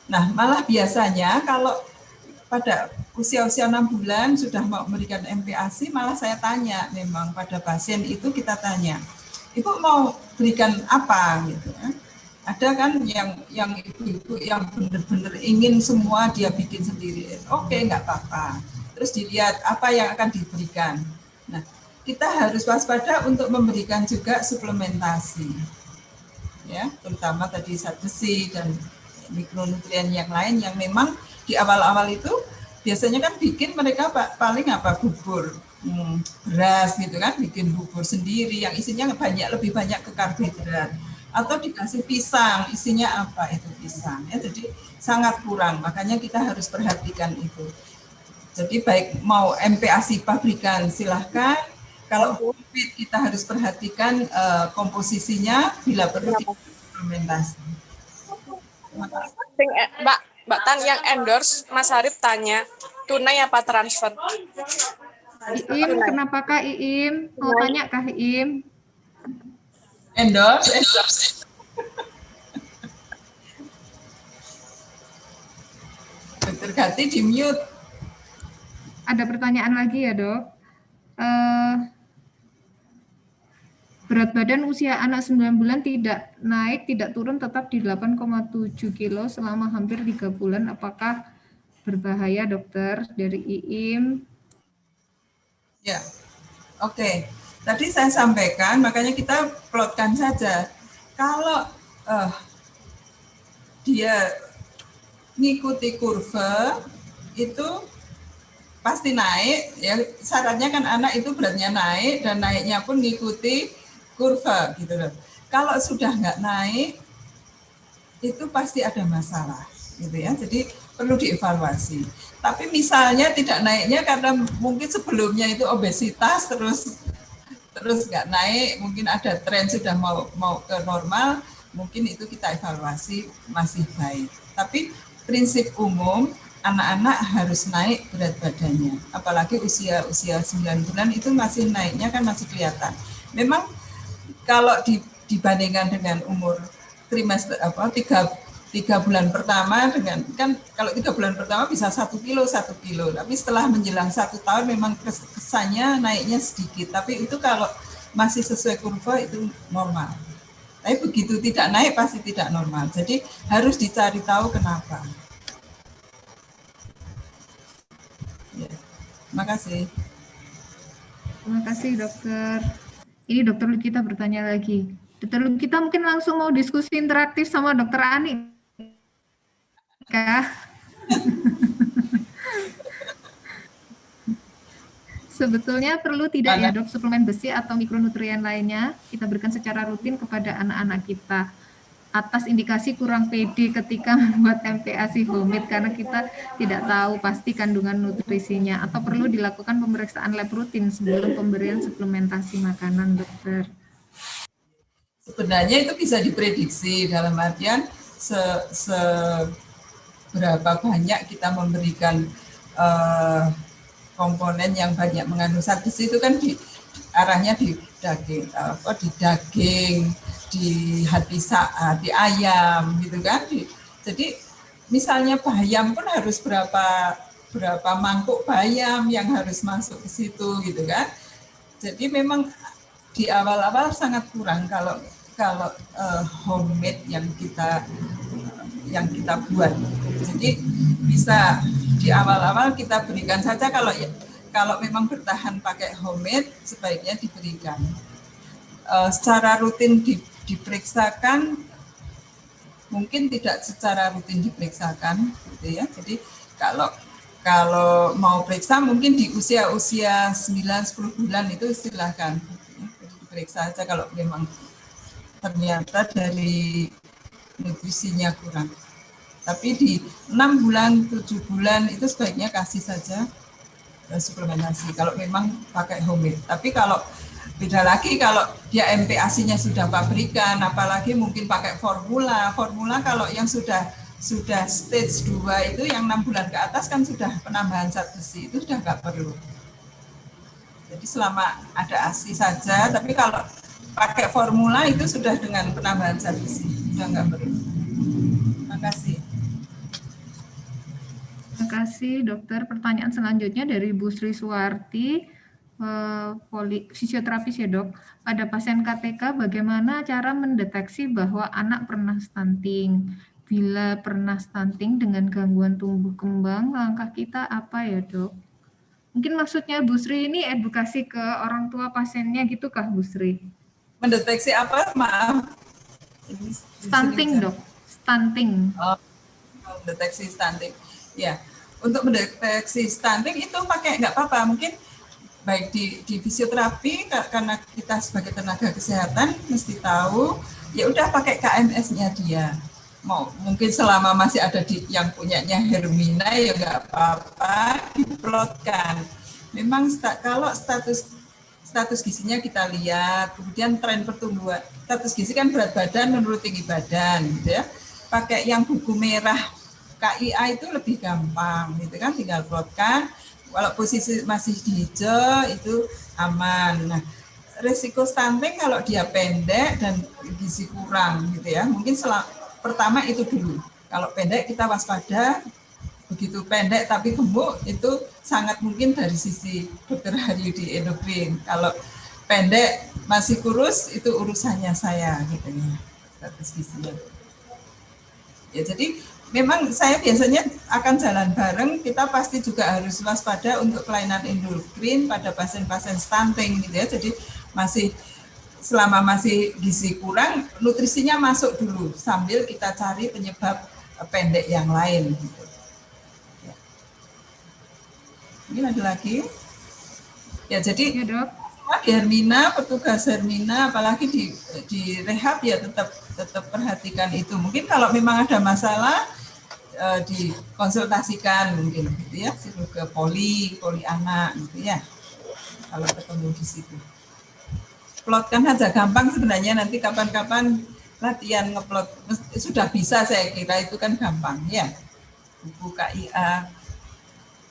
Nah, malah biasanya kalau pada usia-usia 6 bulan sudah mau memberikan MPASI, malah saya tanya memang pada pasien itu kita tanya, Ibu mau berikan apa gitu ya? Ada kan yang ibu-ibu yang benar-benar ingin semua dia bikin sendiri. Oke, nggak apa-apa. Terus dilihat apa yang akan diberikan. Nah, kita harus waspada untuk memberikan juga suplementasi. Ya, terutama tadi zat besi dan mikronutrien yang lain yang memang di awal-awal itu biasanya kan bikin mereka paling apa, bubur beras gitu kan, bikin bubur sendiri yang isinya lebih banyak ke karbohidrat, atau dikasih pisang isinya apa, itu pisang ya, jadi sangat kurang, makanya kita harus perhatikan itu. Jadi baik mau MPASI pabrikan silahkan, kalau COVID kita harus perhatikan komposisinya bila perlu fermentasi. Mbak Tan yang endorse, Mas Arif tanya, tunai apa transfer? Iim, kenapa Kak Iim? Mau tanya Kak Iim? Endorse. Dokter Gati di mute. Ada pertanyaan lagi ya dok? Berat badan usia anak 9 bulan tidak naik, tidak turun, tetap di 8,7 kilo selama hampir 3 bulan. Apakah berbahaya dokter? Dari Iim. Ya, oke. Tadi saya sampaikan, makanya kita plotkan saja. Kalau dia ngikuti kurva, itu pasti naik. Ya, syaratnya kan anak itu beratnya naik, dan naiknya pun ngikuti kurva gitu loh. Kalau sudah nggak naik, itu pasti ada masalah gitu ya. Jadi perlu dievaluasi. Tapi misalnya tidak naiknya karena mungkin sebelumnya itu obesitas, terus nggak naik, mungkin ada tren sudah mau ke normal, mungkin itu kita evaluasi masih baik. Tapi prinsip umum anak-anak harus naik berat badannya, apalagi usia 9 bulan itu masih naiknya kan masih kelihatan. Memang kalau dibandingkan dengan umur trimester tiga bulan pertama dengan kan kalau 3 bulan pertama bisa 1 kilo, tapi setelah menjelang 1 tahun memang kesannya naiknya sedikit, tapi itu kalau masih sesuai kurva itu normal. Tapi begitu tidak naik pasti tidak normal. Jadi harus dicari tahu kenapa. Ya, terima kasih. Terima kasih dokter. Ini dokter Lukita bertanya lagi. Dokter Lukita mungkin langsung mau diskusi interaktif sama dokter Ani. Kah? Sebetulnya perlu tidak ya dok suplemen besi atau mikronutrien lainnya kita berikan secara rutin kepada anak-anak kita atas indikasi kurang pede ketika membuat MPASI homemade karena kita tidak tahu pasti kandungan nutrisinya, atau perlu dilakukan pemeriksaan lab rutin sebelum pemberian suplementasi makanan, dokter? Sebenarnya itu bisa diprediksi dalam artian seberapa banyak kita memberikan komponen yang banyak mengandung zat besi itu kan arahnya di daging, di hati ayam gitu kan. Jadi misalnya bayam pun harus berapa mangkuk bayam yang harus masuk ke situ gitu kan. Jadi memang di awal-awal sangat kurang kalau homemade yang kita buat. Jadi bisa di awal-awal kita berikan saja, kalau memang bertahan pakai homemade sebaiknya diberikan. Secara rutin diperiksakan, mungkin tidak secara rutin diperiksakan, gitu ya. Jadi kalau mau periksa mungkin di usia 9-10 bulan itu silahkan diperiksa saja kalau memang ternyata dari nutrisinya kurang. Tapi di 6 bulan, 7 bulan itu sebaiknya kasih saja suplementasi kalau memang pakai homemade. Tapi kalau beda lagi kalau dia MPASI-nya sudah pabrikan, apalagi mungkin pakai formula kalau yang sudah stage 2 itu yang 6 bulan ke atas kan sudah penambahan zat besi, itu sudah nggak perlu. Jadi selama ada ASI saja, tapi kalau pakai formula itu sudah dengan penambahan zat besi, sudah nggak perlu. Terima kasih. Terima kasih dokter. Pertanyaan selanjutnya dari Bu Sri Suwarti, fisioterapis ya dok. Pada pasien KTK bagaimana cara mendeteksi bahwa anak pernah stunting? Bila pernah stunting dengan gangguan tumbuh kembang, langkah kita apa ya dok? Mungkin maksudnya Bu Sri ini edukasi ke orang tua pasiennya gitu kah Bu Sri? Mendeteksi apa? Maaf. Stunting dok. Stunting. Mendeteksi stunting. Ya, untuk mendeteksi stunting itu pakai nggak apa-apa, mungkin baik di fisioterapi karena kita sebagai tenaga kesehatan mesti tahu, ya udah pakai KMS-nya dia. Mungkin selama masih ada yang punyanya Hermina ya nggak apa-apa, diplotkan. Memang kalau status gizinya kita lihat, kemudian tren pertumbuhan, status gizi kan berat badan menurut tinggi badan, gitu ya. Pakai yang buku merah KIA itu lebih gampang, gitu kan, tinggal plotkan. Kalau posisi masih di hijau itu aman. Nah, risiko stunting kalau dia pendek dan gizi kurang, gitu ya. Mungkin pertama itu dulu. Kalau pendek kita waspada. Begitu pendek tapi gemuk itu sangat mungkin dari sisi dokter Haryudi endokrin. Kalau pendek masih kurus itu urusannya saya, gitu ya. Status gizinya. Ya, jadi memang saya biasanya akan jalan bareng, kita pasti juga harus waspada untuk kelainan endokrin pada pasien-pasien stunting gitu ya. Jadi selama masih gizi kurang, nutrisinya masuk dulu sambil kita cari penyebab pendek yang lain gitu. Ya. Mungkin ada lagi? Ya, jadi Ya dok. Di Hermina, petugas Hermina, apalagi di rehab ya tetap perhatikan itu. Mungkin kalau memang ada masalah dikonsultasikan mungkin gitu ya, ke poli anak gitu ya. Kalau ketemu di situ. Plotkan saja gampang sebenarnya, nanti kapan-kapan latihan ngeplot sudah bisa, saya kira itu kan gampang ya. Buku KIA.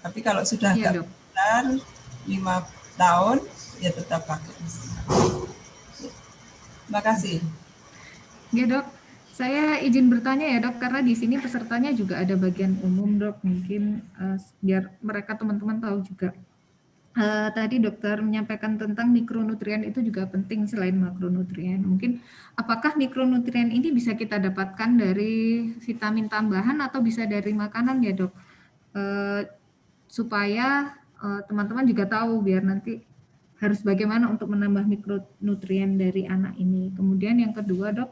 Tapi kalau sudah agak besar 5 tahun ya tetap pakai. Terima kasih. Ya dok, saya izin bertanya ya dok, karena di sini pesertanya juga ada bagian umum dok, mungkin biar mereka teman-teman tahu juga. Tadi dokter menyampaikan tentang mikronutrien itu juga penting selain makronutrien. Mungkin apakah mikronutrien ini bisa kita dapatkan dari vitamin tambahan atau bisa dari makanan ya dok? Supaya teman-teman juga tahu biar nanti harus bagaimana untuk menambah mikronutrien dari anak ini. Kemudian yang kedua dok,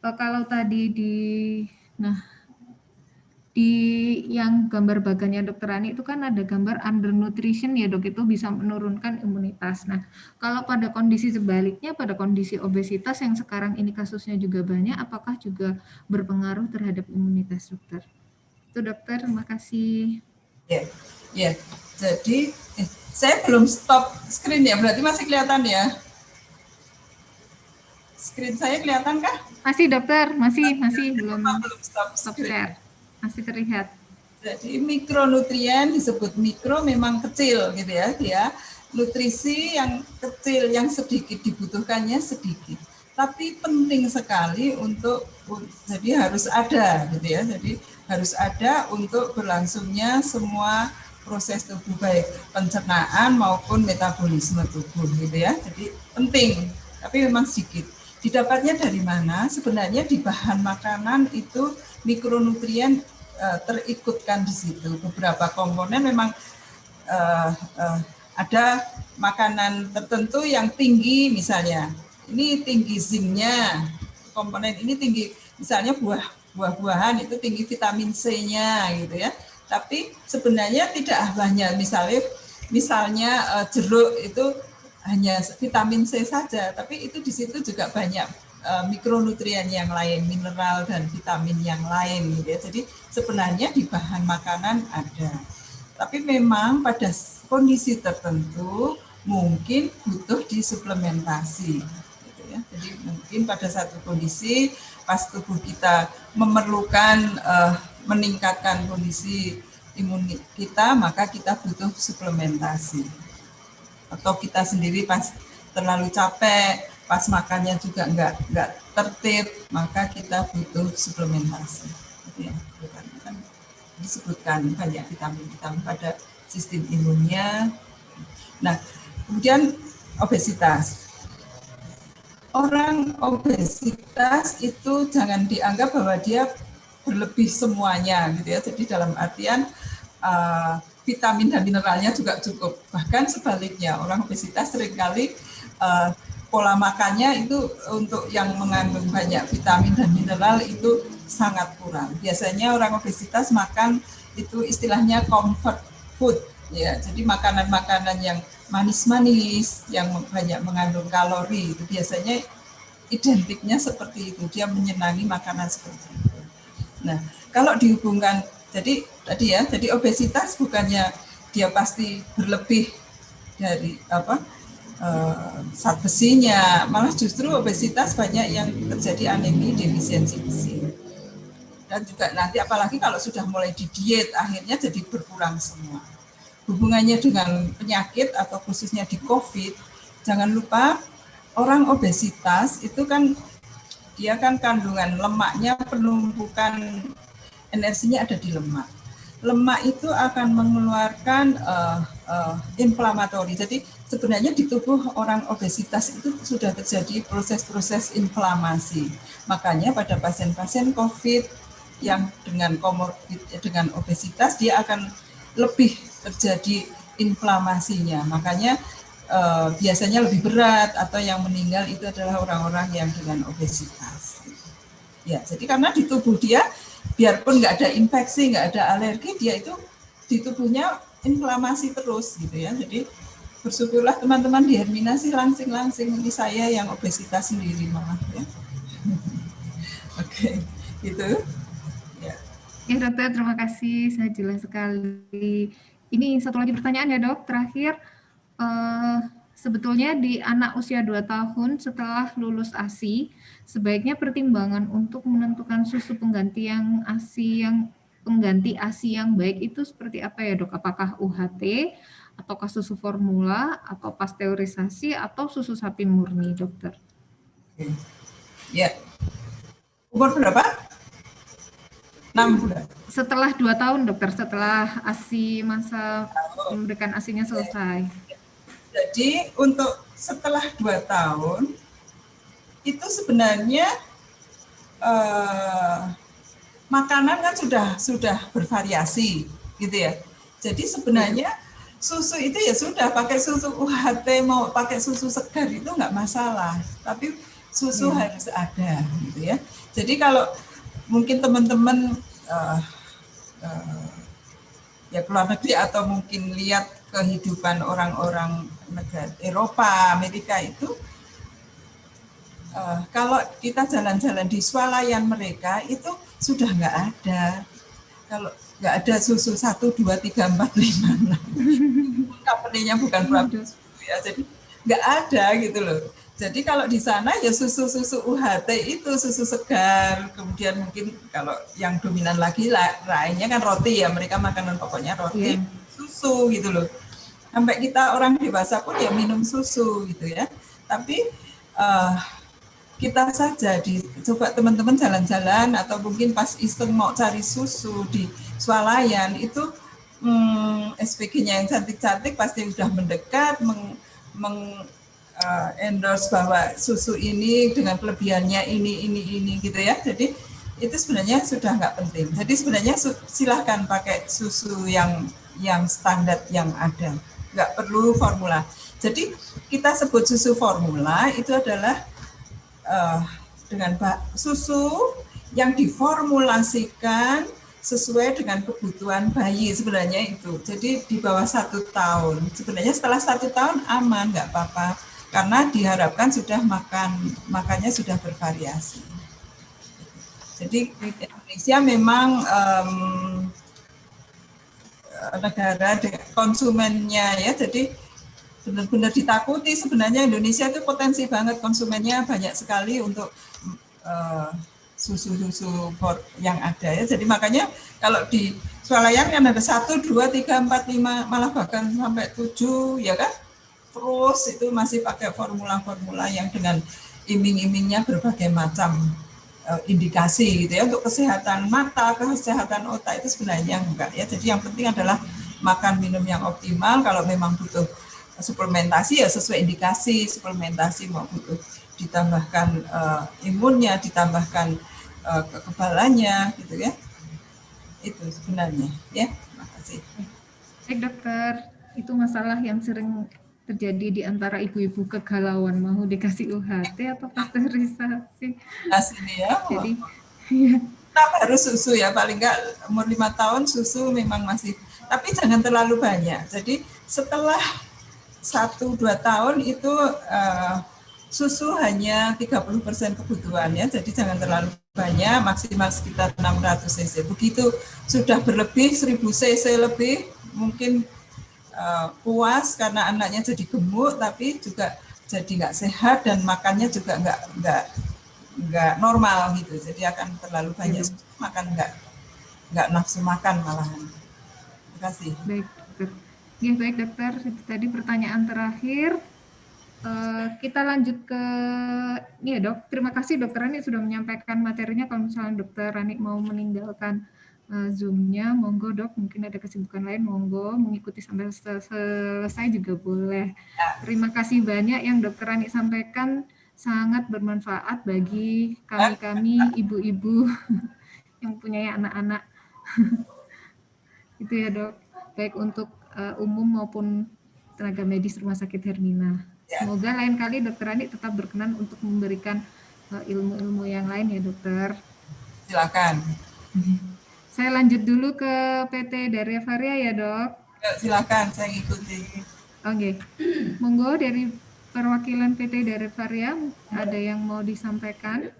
kalau tadi nah di yang gambar bagannya dokter Ani itu kan ada gambar undernutrition ya dok, itu bisa menurunkan imunitas. Nah kalau pada kondisi sebaliknya, pada kondisi obesitas yang sekarang ini kasusnya juga banyak, apakah juga berpengaruh terhadap imunitas dokter? Itu dokter, terima kasih. Ya. Jadi saya belum stop screen ya, berarti masih kelihatan ya? Screen saya kelihatan kah? Masih dokter, masih belum stop share, masih terlihat. Jadi mikronutrien disebut mikro memang kecil gitu ya, dia nutrisi yang kecil yang sedikit dibutuhkannya sedikit, tapi penting sekali untuk jadi harus ada gitu ya, jadi harus ada untuk berlangsungnya semua proses tubuh baik pencernaan maupun metabolisme tubuh gitu ya, jadi penting tapi memang sedikit. Didapatnya dari mana? Sebenarnya di bahan makanan itu mikronutrien terikutkan di situ. Beberapa komponen memang ada makanan tertentu yang tinggi misalnya. Ini tinggi zincnya, komponen ini tinggi, misalnya buah-buahan itu tinggi vitamin C-nya gitu ya. Tapi sebenarnya tidak banyak, misalnya jeruk itu hanya vitamin C saja, tapi itu di situ juga banyak mikronutrien yang lain, mineral dan vitamin yang lain gitu ya. Jadi sebenarnya di bahan makanan ada. Tapi memang pada kondisi tertentu mungkin butuh disuplementasi gitu ya. Jadi mungkin pada satu kondisi pas tubuh kita memerlukan meningkatkan kondisi imun kita, maka kita butuh suplementasi. Atau kita sendiri pas terlalu capek, pas makannya juga nggak tertib, maka kita butuh suplementasi. Gitu ya. Kan disebutkan banyak vitamin-vitamin pada sistem imunnya. Nah, kemudian obesitas. Orang obesitas itu jangan dianggap bahwa dia berlebih semuanya gitu ya. Jadi dalam artian vitamin dan mineralnya juga cukup. Bahkan sebaliknya, orang obesitas seringkali pola makannya itu untuk yang mengandung banyak vitamin dan mineral itu sangat kurang. Biasanya orang obesitas makan itu istilahnya comfort food ya. Jadi makanan-makanan yang manis-manis, yang banyak mengandung kalori itu biasanya identiknya seperti itu. Dia menyenangi makanan seperti itu. Nah, kalau dihubungkan jadi obesitas bukannya dia pasti berlebih dari zat besinya, malah justru obesitas banyak yang terjadi anemia defisiensi besi. Dan juga nanti apalagi kalau sudah mulai di diet akhirnya jadi berkurang semua. Hubungannya dengan penyakit atau khususnya di COVID, jangan lupa orang obesitas itu kan dia kan kandungan lemaknya, penumpukan energinya ada di lemak. Lemak itu akan mengeluarkan inflamatori. Jadi sebenarnya di tubuh orang obesitas itu sudah terjadi proses-proses inflamasi. Makanya pada pasien-pasien COVID yang dengan komorbid dengan obesitas dia akan lebih terjadi inflamasinya. Makanya biasanya lebih berat atau yang meninggal itu adalah orang-orang yang dengan obesitas. Ya, jadi karena di tubuh dia biarpun nggak ada infeksi, nggak ada alergi, dia itu di tubuhnya inflamasi terus gitu ya. Jadi bersyukurlah teman-teman di Hermina sih langsing-langsing, ini saya yang obesitas sendiri malah ya. Oke, gitu. Ya dokter, terima kasih, saya jelas sekali. Ini satu lagi pertanyaan ya dok, terakhir. Sebetulnya di anak usia 2 tahun setelah lulus ASI, sebaiknya pertimbangan untuk menentukan susu pengganti yang ASI yang baik itu seperti apa ya dok? Apakah UHT, ataukah susu formula, atau pasteurisasi, atau susu sapi murni dokter? Ya, Umur berapa? 6 bulan. Setelah 2 tahun dokter, setelah ASI masa memberikan ASINya selesai. Jadi untuk setelah 2 tahun itu sebenarnya makanan kan sudah bervariasi gitu ya. Jadi sebenarnya susu itu ya sudah pakai susu UHT mau pakai susu segar itu nggak masalah. Tapi susu harus ada gitu ya. Jadi kalau mungkin teman-teman ya keluar negeri atau mungkin lihat kehidupan orang-orang negara Eropa, Amerika itu kalau kita jalan-jalan di swalayan mereka itu sudah nggak ada. Kalau nggak ada susu 1, 2, 3, 4, 5, 6. Company-nya bukan produk susu ya, jadi nggak ada gitu loh. Jadi kalau di sana ya susu-susu UHT itu susu segar, kemudian mungkin kalau yang dominan lagi lainnya kan roti ya, mereka makanan pokoknya roti, susu gitu loh. Sampai kita orang dewasa pun ya minum susu gitu ya. Tapi kita saja coba teman-teman jalan-jalan atau mungkin pas iseng mau cari susu di swalayan itu SPG-nya yang cantik-cantik pasti sudah mendekat endorse bahwa susu ini dengan kelebihannya ini gitu ya. Jadi itu sebenarnya sudah nggak penting. Jadi sebenarnya silahkan pakai susu yang standar yang ada, nggak perlu formula. Jadi kita sebut susu formula itu adalah dengan susu yang diformulasikan sesuai dengan kebutuhan bayi sebenarnya itu. Jadi di bawah 1 tahun. Sebenarnya setelah 1 tahun aman, nggak apa-apa. Karena diharapkan sudah makannya sudah bervariasi. Jadi Indonesia memang negara konsumennya ya, jadi benar-benar ditakuti sebenarnya Indonesia itu potensi banget konsumennya banyak sekali untuk susu-susu yang ada ya. Jadi makanya kalau di swalayan kan ada 1, 2, 3, 4, 5 malah bahkan sampai 7 ya kan. Terus itu masih pakai formula-formula yang dengan iming-imingnya berbagai macam indikasi gitu ya untuk kesehatan mata, kesehatan otak itu sebenarnya enggak ya. Jadi yang penting adalah makan minum yang optimal. Kalau memang butuh suplementasi ya sesuai indikasi suplementasi, mau butuh ditambahkan imunnya, ditambahkan kekebalannya gitu ya. Itu sebenarnya ya. Terima kasih. Baik dokter, itu masalah yang sering terjadi di antara ibu-ibu kegalauan mau dikasih UHT atau pasteurisasi. Ini ya. Jadi ya. Tetap harus susu ya, paling enggak umur 5 tahun susu memang masih, tapi jangan terlalu banyak. Jadi setelah 1-2 tahun itu susu hanya 30% kebutuhan ya, jadi jangan terlalu banyak, maksimal sekitar 600 cc. Begitu sudah berlebih 1000 cc lebih mungkin puas karena anaknya jadi gemuk tapi juga jadi nggak sehat dan makannya juga nggak normal gitu, jadi akan terlalu banyak makan nggak nafsu makan malahan. Terima kasih. Baik dokter. Ya, baik dokter, itu tadi pertanyaan terakhir. Kita lanjut ke ini ya dok. Terima kasih dokter Rani sudah menyampaikan materinya. Kalau misalnya dokter Rani mau meninggalkan Zoom-nya, monggo dok, mungkin ada kesibukan lain, monggo mengikuti sampai selesai juga boleh. Terima kasih banyak yang dokter Rani sampaikan, sangat bermanfaat bagi kami ibu-ibu yang punya anak-anak. Itu ya dok, baik untuk umum maupun tenaga medis Rumah Sakit Hermina. Semoga lain kali dokter Rani tetap berkenan untuk memberikan ilmu-ilmu yang lain ya dokter. Silakan. Saya lanjut dulu ke PT Daria Varia ya dok. Silakan, saya ikuti. Oke, monggo dari perwakilan PT Daria Varia ada yang mau disampaikan?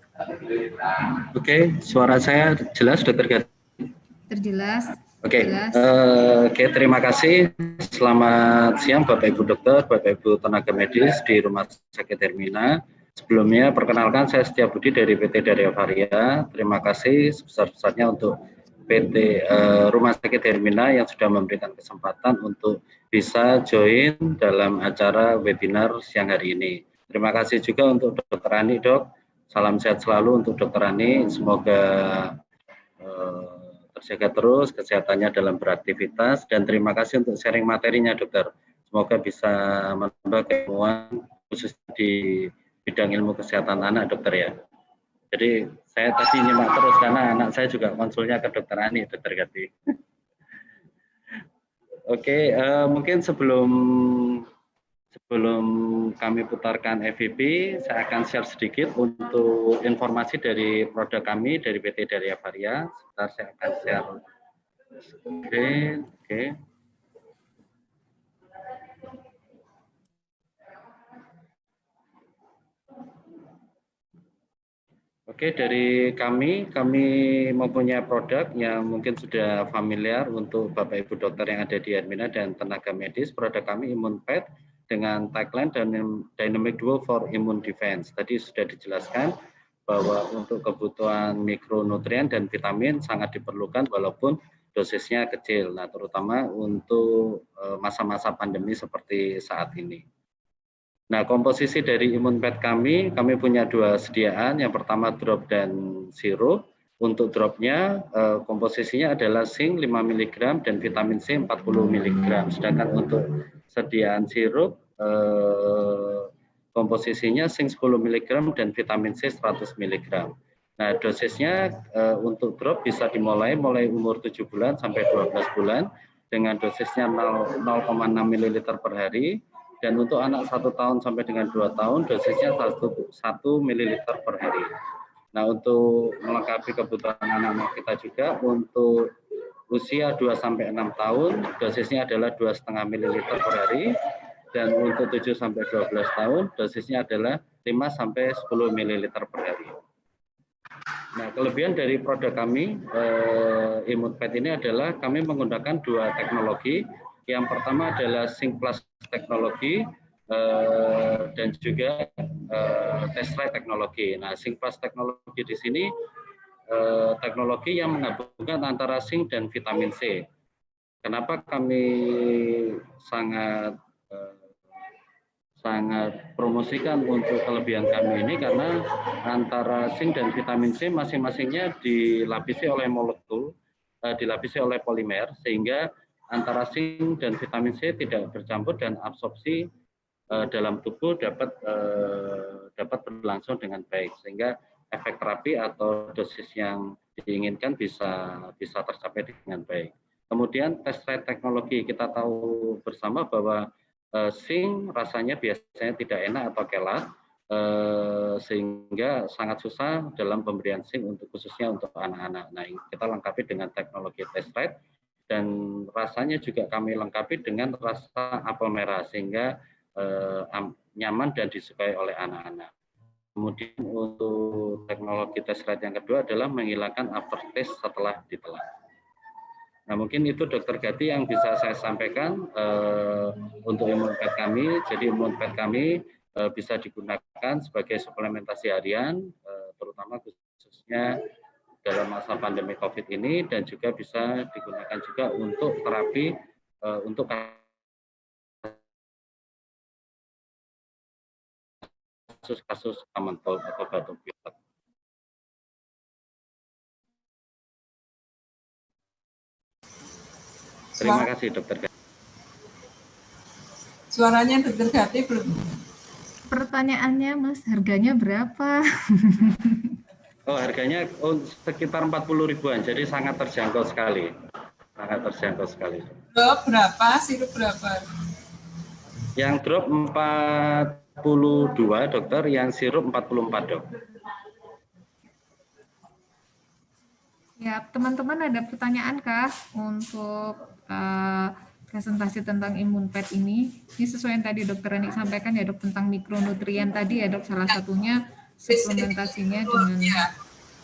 Oke, suara saya jelas dokter Gati? Terjelas. Oke, terima kasih. Selamat siang Bapak Ibu dokter, Bapak Ibu tenaga medis di Rumah Sakit Hermina. Sebelumnya perkenalkan saya Setia Budi dari PT Daria Varia. Terima kasih sebesar-besarnya untuk PT Rumah Sakit Hermina yang sudah memberikan kesempatan untuk bisa join dalam acara webinar siang hari ini. Terima kasih juga untuk Dr. Ani dok Salam sehat selalu untuk Dr. Ani. Semoga terjaga terus kesehatannya dalam beraktivitas, dan terima kasih untuk sharing materinya, Dokter. Semoga bisa menambah keilmuan khusus di bidang ilmu kesehatan anak, Dokter ya. Jadi saya tadi nyimak terus karena anak saya juga konsulnya ke Dr. Ani, Dr. Gati. Oke, mungkin sebelum kami putarkan FVP, saya akan share sedikit untuk informasi dari produk kami dari PT Daria Varia. Sebentar saya akan share. Oke. Oke, dari kami mempunyai produk yang mungkin sudah familiar untuk Bapak Ibu dokter yang ada di Hermina dan tenaga medis. Produk kami ImmunPad dengan tagline Dynamic Duo for Immune Defense. Tadi sudah dijelaskan bahwa untuk kebutuhan mikronutrien dan vitamin sangat diperlukan walaupun dosisnya kecil. Nah, terutama untuk masa-masa pandemi seperti saat ini. Nah, komposisi dari ImmunPad kami punya dua sediaan. Yang pertama drop dan sirup. Untuk dropnya komposisinya adalah zinc 5 mg dan vitamin C 40 mg. Sedangkan untuk sediaan sirup komposisinya zinc 10 mg dan vitamin C 100 mg. Nah, dosisnya untuk drop bisa dimulai umur 7 bulan sampai 12 bulan dengan dosisnya 0,6 ml per hari. Dan untuk anak 1 tahun sampai dengan 2 tahun dosisnya 1 ml per hari. Nah, untuk melengkapi kebutuhan anak-anak kita juga untuk usia 2 sampai 6 tahun dosisnya adalah 2,5 ml per hari, dan untuk 7 sampai 12 tahun dosisnya adalah 5 sampai 10 ml per hari. Nah, kelebihan dari produk kami ImmunPad ini adalah kami menggunakan dua teknologi. Yang pertama adalah Zinc Plus teknologi dan juga Test-Right teknologi. Nah, Zinc Plus teknologi di sini teknologi yang menggabungkan antara zinc dan vitamin C. Kenapa kami sangat promosikan untuk kelebihan kami ini? Karena antara zinc dan vitamin C masing-masingnya dilapisi oleh molekul, dilapisi oleh polimer, sehingga antara zinc dan vitamin C tidak bercampur dan absorpsi dalam tubuh dapat berlangsung dengan baik, sehingga efek terapi atau dosis yang diinginkan bisa tercapai dengan baik. Kemudian Test-Right teknologi, kita tahu bersama bahwa zinc rasanya biasanya tidak enak atau kelat, sehingga sangat susah dalam pemberian zinc khususnya untuk anak-anak. Nah, kita lengkapi dengan teknologi Test-Right. Dan rasanya juga kami lengkapi dengan rasa apel merah sehingga nyaman dan disukai oleh anak-anak. Kemudian untuk teknologi Test-Right yang kedua adalah menghilangkan aftertaste setelah ditelan. Nah, mungkin itu Dr. Gati yang bisa saya sampaikan untuk ImmunPad kami. Jadi ImmunPad kami bisa digunakan sebagai suplementasi harian, terutama khususnya dalam masa pandemi COVID ini, dan juga bisa digunakan juga untuk terapi untuk kasus-kasus common cold atau batuk pilek. Terima kasih, Dokter. Suaranya Dokter Gati belum. Pertanyaannya, Mas, harganya berapa? Oh, harganya sekitar 40 ribuan, jadi sangat terjangkau sekali. Sangat terjangkau sekali. Drop berapa? Sirup berapa? Yang drop 42, Dokter. Yang sirup 44, Dok. Ya, teman-teman ada pertanyaan kah untuk presentasi tentang ImmunPad ini? Ini sesuai yang tadi Dokter Anik sampaikan ya, Dok, tentang mikronutrien tadi ya, Dok, salah satunya suplementasinya dengan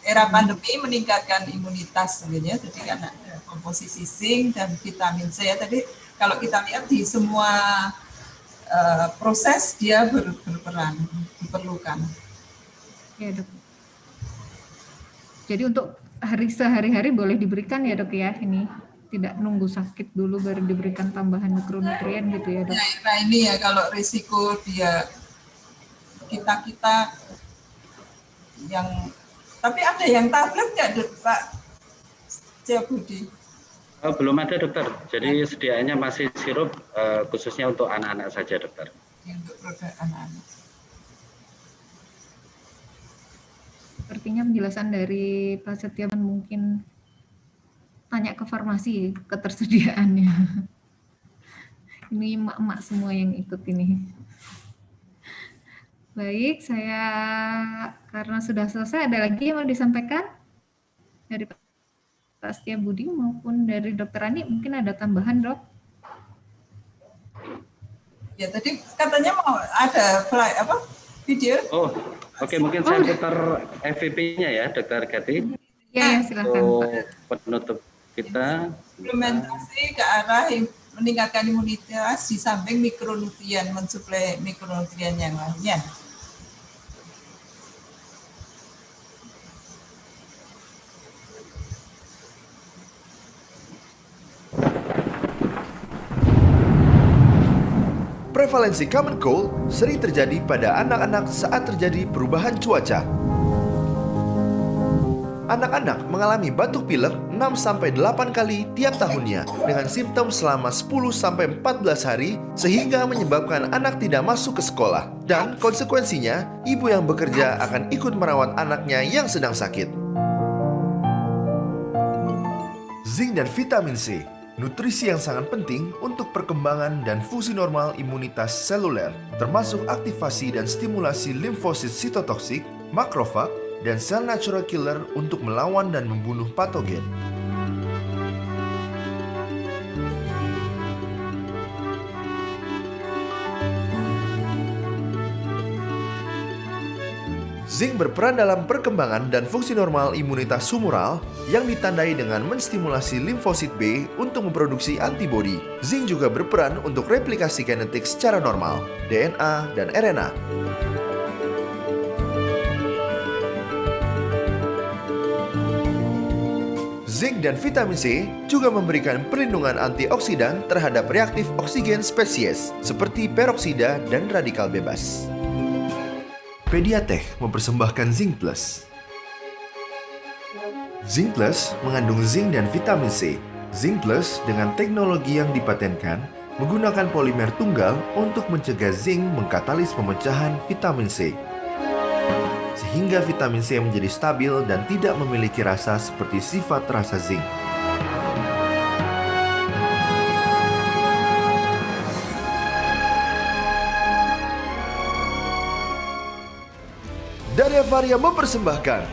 era pandemi meningkatkan imunitas sebenarnya, jadi karena komposisi zinc dan vitamin C ya. Tadi kalau kita lihat di semua proses dia berperan, diperlukan. Ya, Dok. Jadi untuk sehari-hari boleh diberikan ya, Dok ya, ini tidak nunggu sakit dulu baru diberikan tambahan mikronutrien gitu ya, Dok. Nah, ini ya kalau risiko dia kita tapi ada yang tablet nggak, Pak Setiabudi? Belum ada, dokter. Jadi sediaannya masih sirup, khususnya untuk anak-anak saja, dokter. Untuk produk anak-anak. Sepertinya penjelasan dari Pak Setiawan mungkin tanya ke farmasi ketersediaannya. Ini emak-emak semua yang ikut ini. Baik, saya karena sudah selesai, ada lagi yang mau disampaikan dari Pak Setiabudi maupun dari Dokter Ani? Mungkin ada tambahan, Dok? Ya, tadi katanya mau ada video. Oh, oke, mungkin saya putar FVP-nya ya, Dokter Gati. Ya, silakan, Pak. Penutup kita. Implementasi ke arah meningkatkan imunitas di samping mikronutrien, mensuplai mikronutrien yang lainnya. Prevalensi common cold sering terjadi pada anak-anak saat terjadi perubahan cuaca. Anak-anak mengalami batuk pilek 6-8 kali tiap tahunnya dengan simptom selama 10-14 hari sehingga menyebabkan anak tidak masuk ke sekolah. Dan konsekuensinya, ibu yang bekerja akan ikut merawat anaknya yang sedang sakit. Zinc dan vitamin C, nutrisi yang sangat penting untuk perkembangan dan fungsi normal imunitas seluler, termasuk aktivasi dan stimulasi limfosit sitotoksik, makrofag, dan sel natural killer untuk melawan dan membunuh patogen. Zinc berperan dalam perkembangan dan fungsi normal imunitas humoral yang ditandai dengan menstimulasi limfosit B untuk memproduksi antibodi. Zinc juga berperan untuk replikasi genetik secara normal, DNA dan RNA. Zinc dan vitamin C juga memberikan perlindungan antioksidan terhadap reaktif oksigen spesies seperti peroksida dan radikal bebas. Pediatek mempersembahkan Zinc Plus. Zinc Plus mengandung zinc dan vitamin C. Zinc Plus dengan teknologi yang dipatenkan menggunakan polimer tunggal untuk mencegah zinc mengkatalis pemecahan vitamin C. Sehingga vitamin C menjadi stabil dan tidak memiliki rasa seperti sifat rasa zinc. Daria Varia mempersembahkan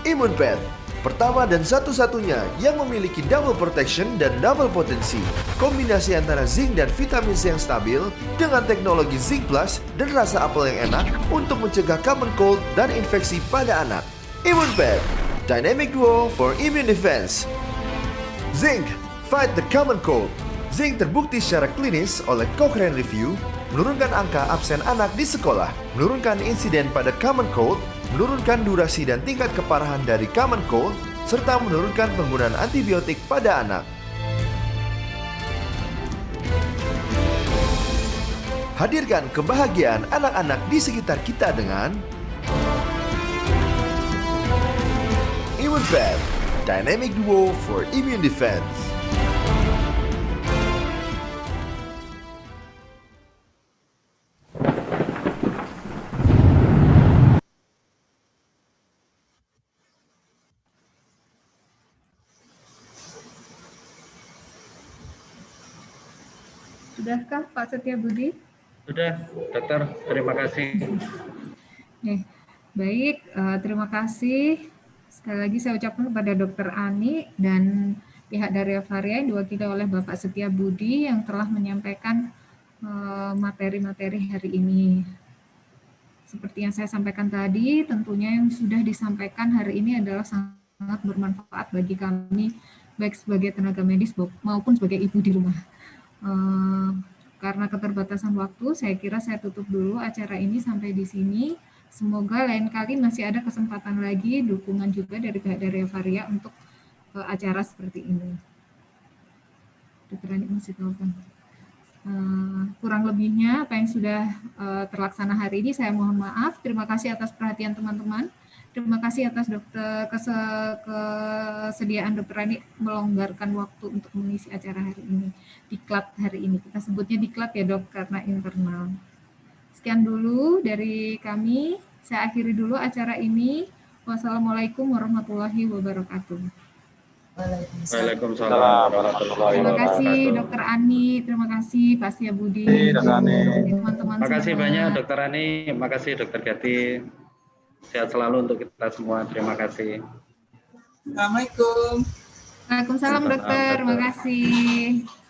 Immunpad, pertama dan satu-satunya yang memiliki double protection dan double potensi. Kombinasi antara zinc dan vitamin C yang stabil dengan teknologi Zinc Plus dan rasa apel yang enak untuk mencegah common cold dan infeksi pada anak. Immunpad, dynamic duo for immune defense. Zinc, fight the common cold. Zinc terbukti secara klinis oleh Cochrane Review menurunkan angka absen anak di sekolah, menurunkan insiden pada common cold, menurunkan durasi dan tingkat keparahan dari common cold, serta menurunkan penggunaan antibiotik pada anak. Hadirkan kebahagiaan anak-anak di sekitar kita dengan Immunpad, dynamic duo for immune defense. Sudahkah Pak Setiabudi? Sudah, dokter. Terima kasih. Baik, terima kasih. Sekali lagi saya ucapkan kepada Dokter Ani dan pihak Daria Varia yang diwakili oleh Bapak Setiabudi yang telah menyampaikan materi-materi hari ini. Seperti yang saya sampaikan tadi, tentunya yang sudah disampaikan hari ini adalah sangat bermanfaat bagi kami, baik sebagai tenaga medis maupun sebagai ibu di rumah. Karena keterbatasan waktu, saya kira saya tutup dulu acara ini sampai di sini. Semoga lain kali masih ada kesempatan lagi, dukungan juga dari pihak Daria Varia untuk acara seperti ini. Dokter Ani masih tahu kan? kurang lebihnya apa yang sudah terlaksana hari ini saya mohon maaf. Terima kasih atas perhatian teman-teman. Terima kasih atas kesediaan Dokter Rani melonggarkan waktu untuk mengisi acara hari ini, diklat hari ini. Kita sebutnya diklat ya Dok, karena internal. Sekian dulu dari kami. Saya akhiri dulu acara ini. Wassalamualaikum warahmatullahi wabarakatuh. Waalaikumsalam warahmatullahi Terima kasih wabarakatuh. Dokter Ani, terima kasih Pak Sia Budi, teman-teman. Terima kasih semua. banyak Dokter Ani, terima kasih Dokter Gati. Sehat selalu untuk kita semua. Terima kasih. Assalamualaikum. Waalaikumsalam dokter, terima kasih.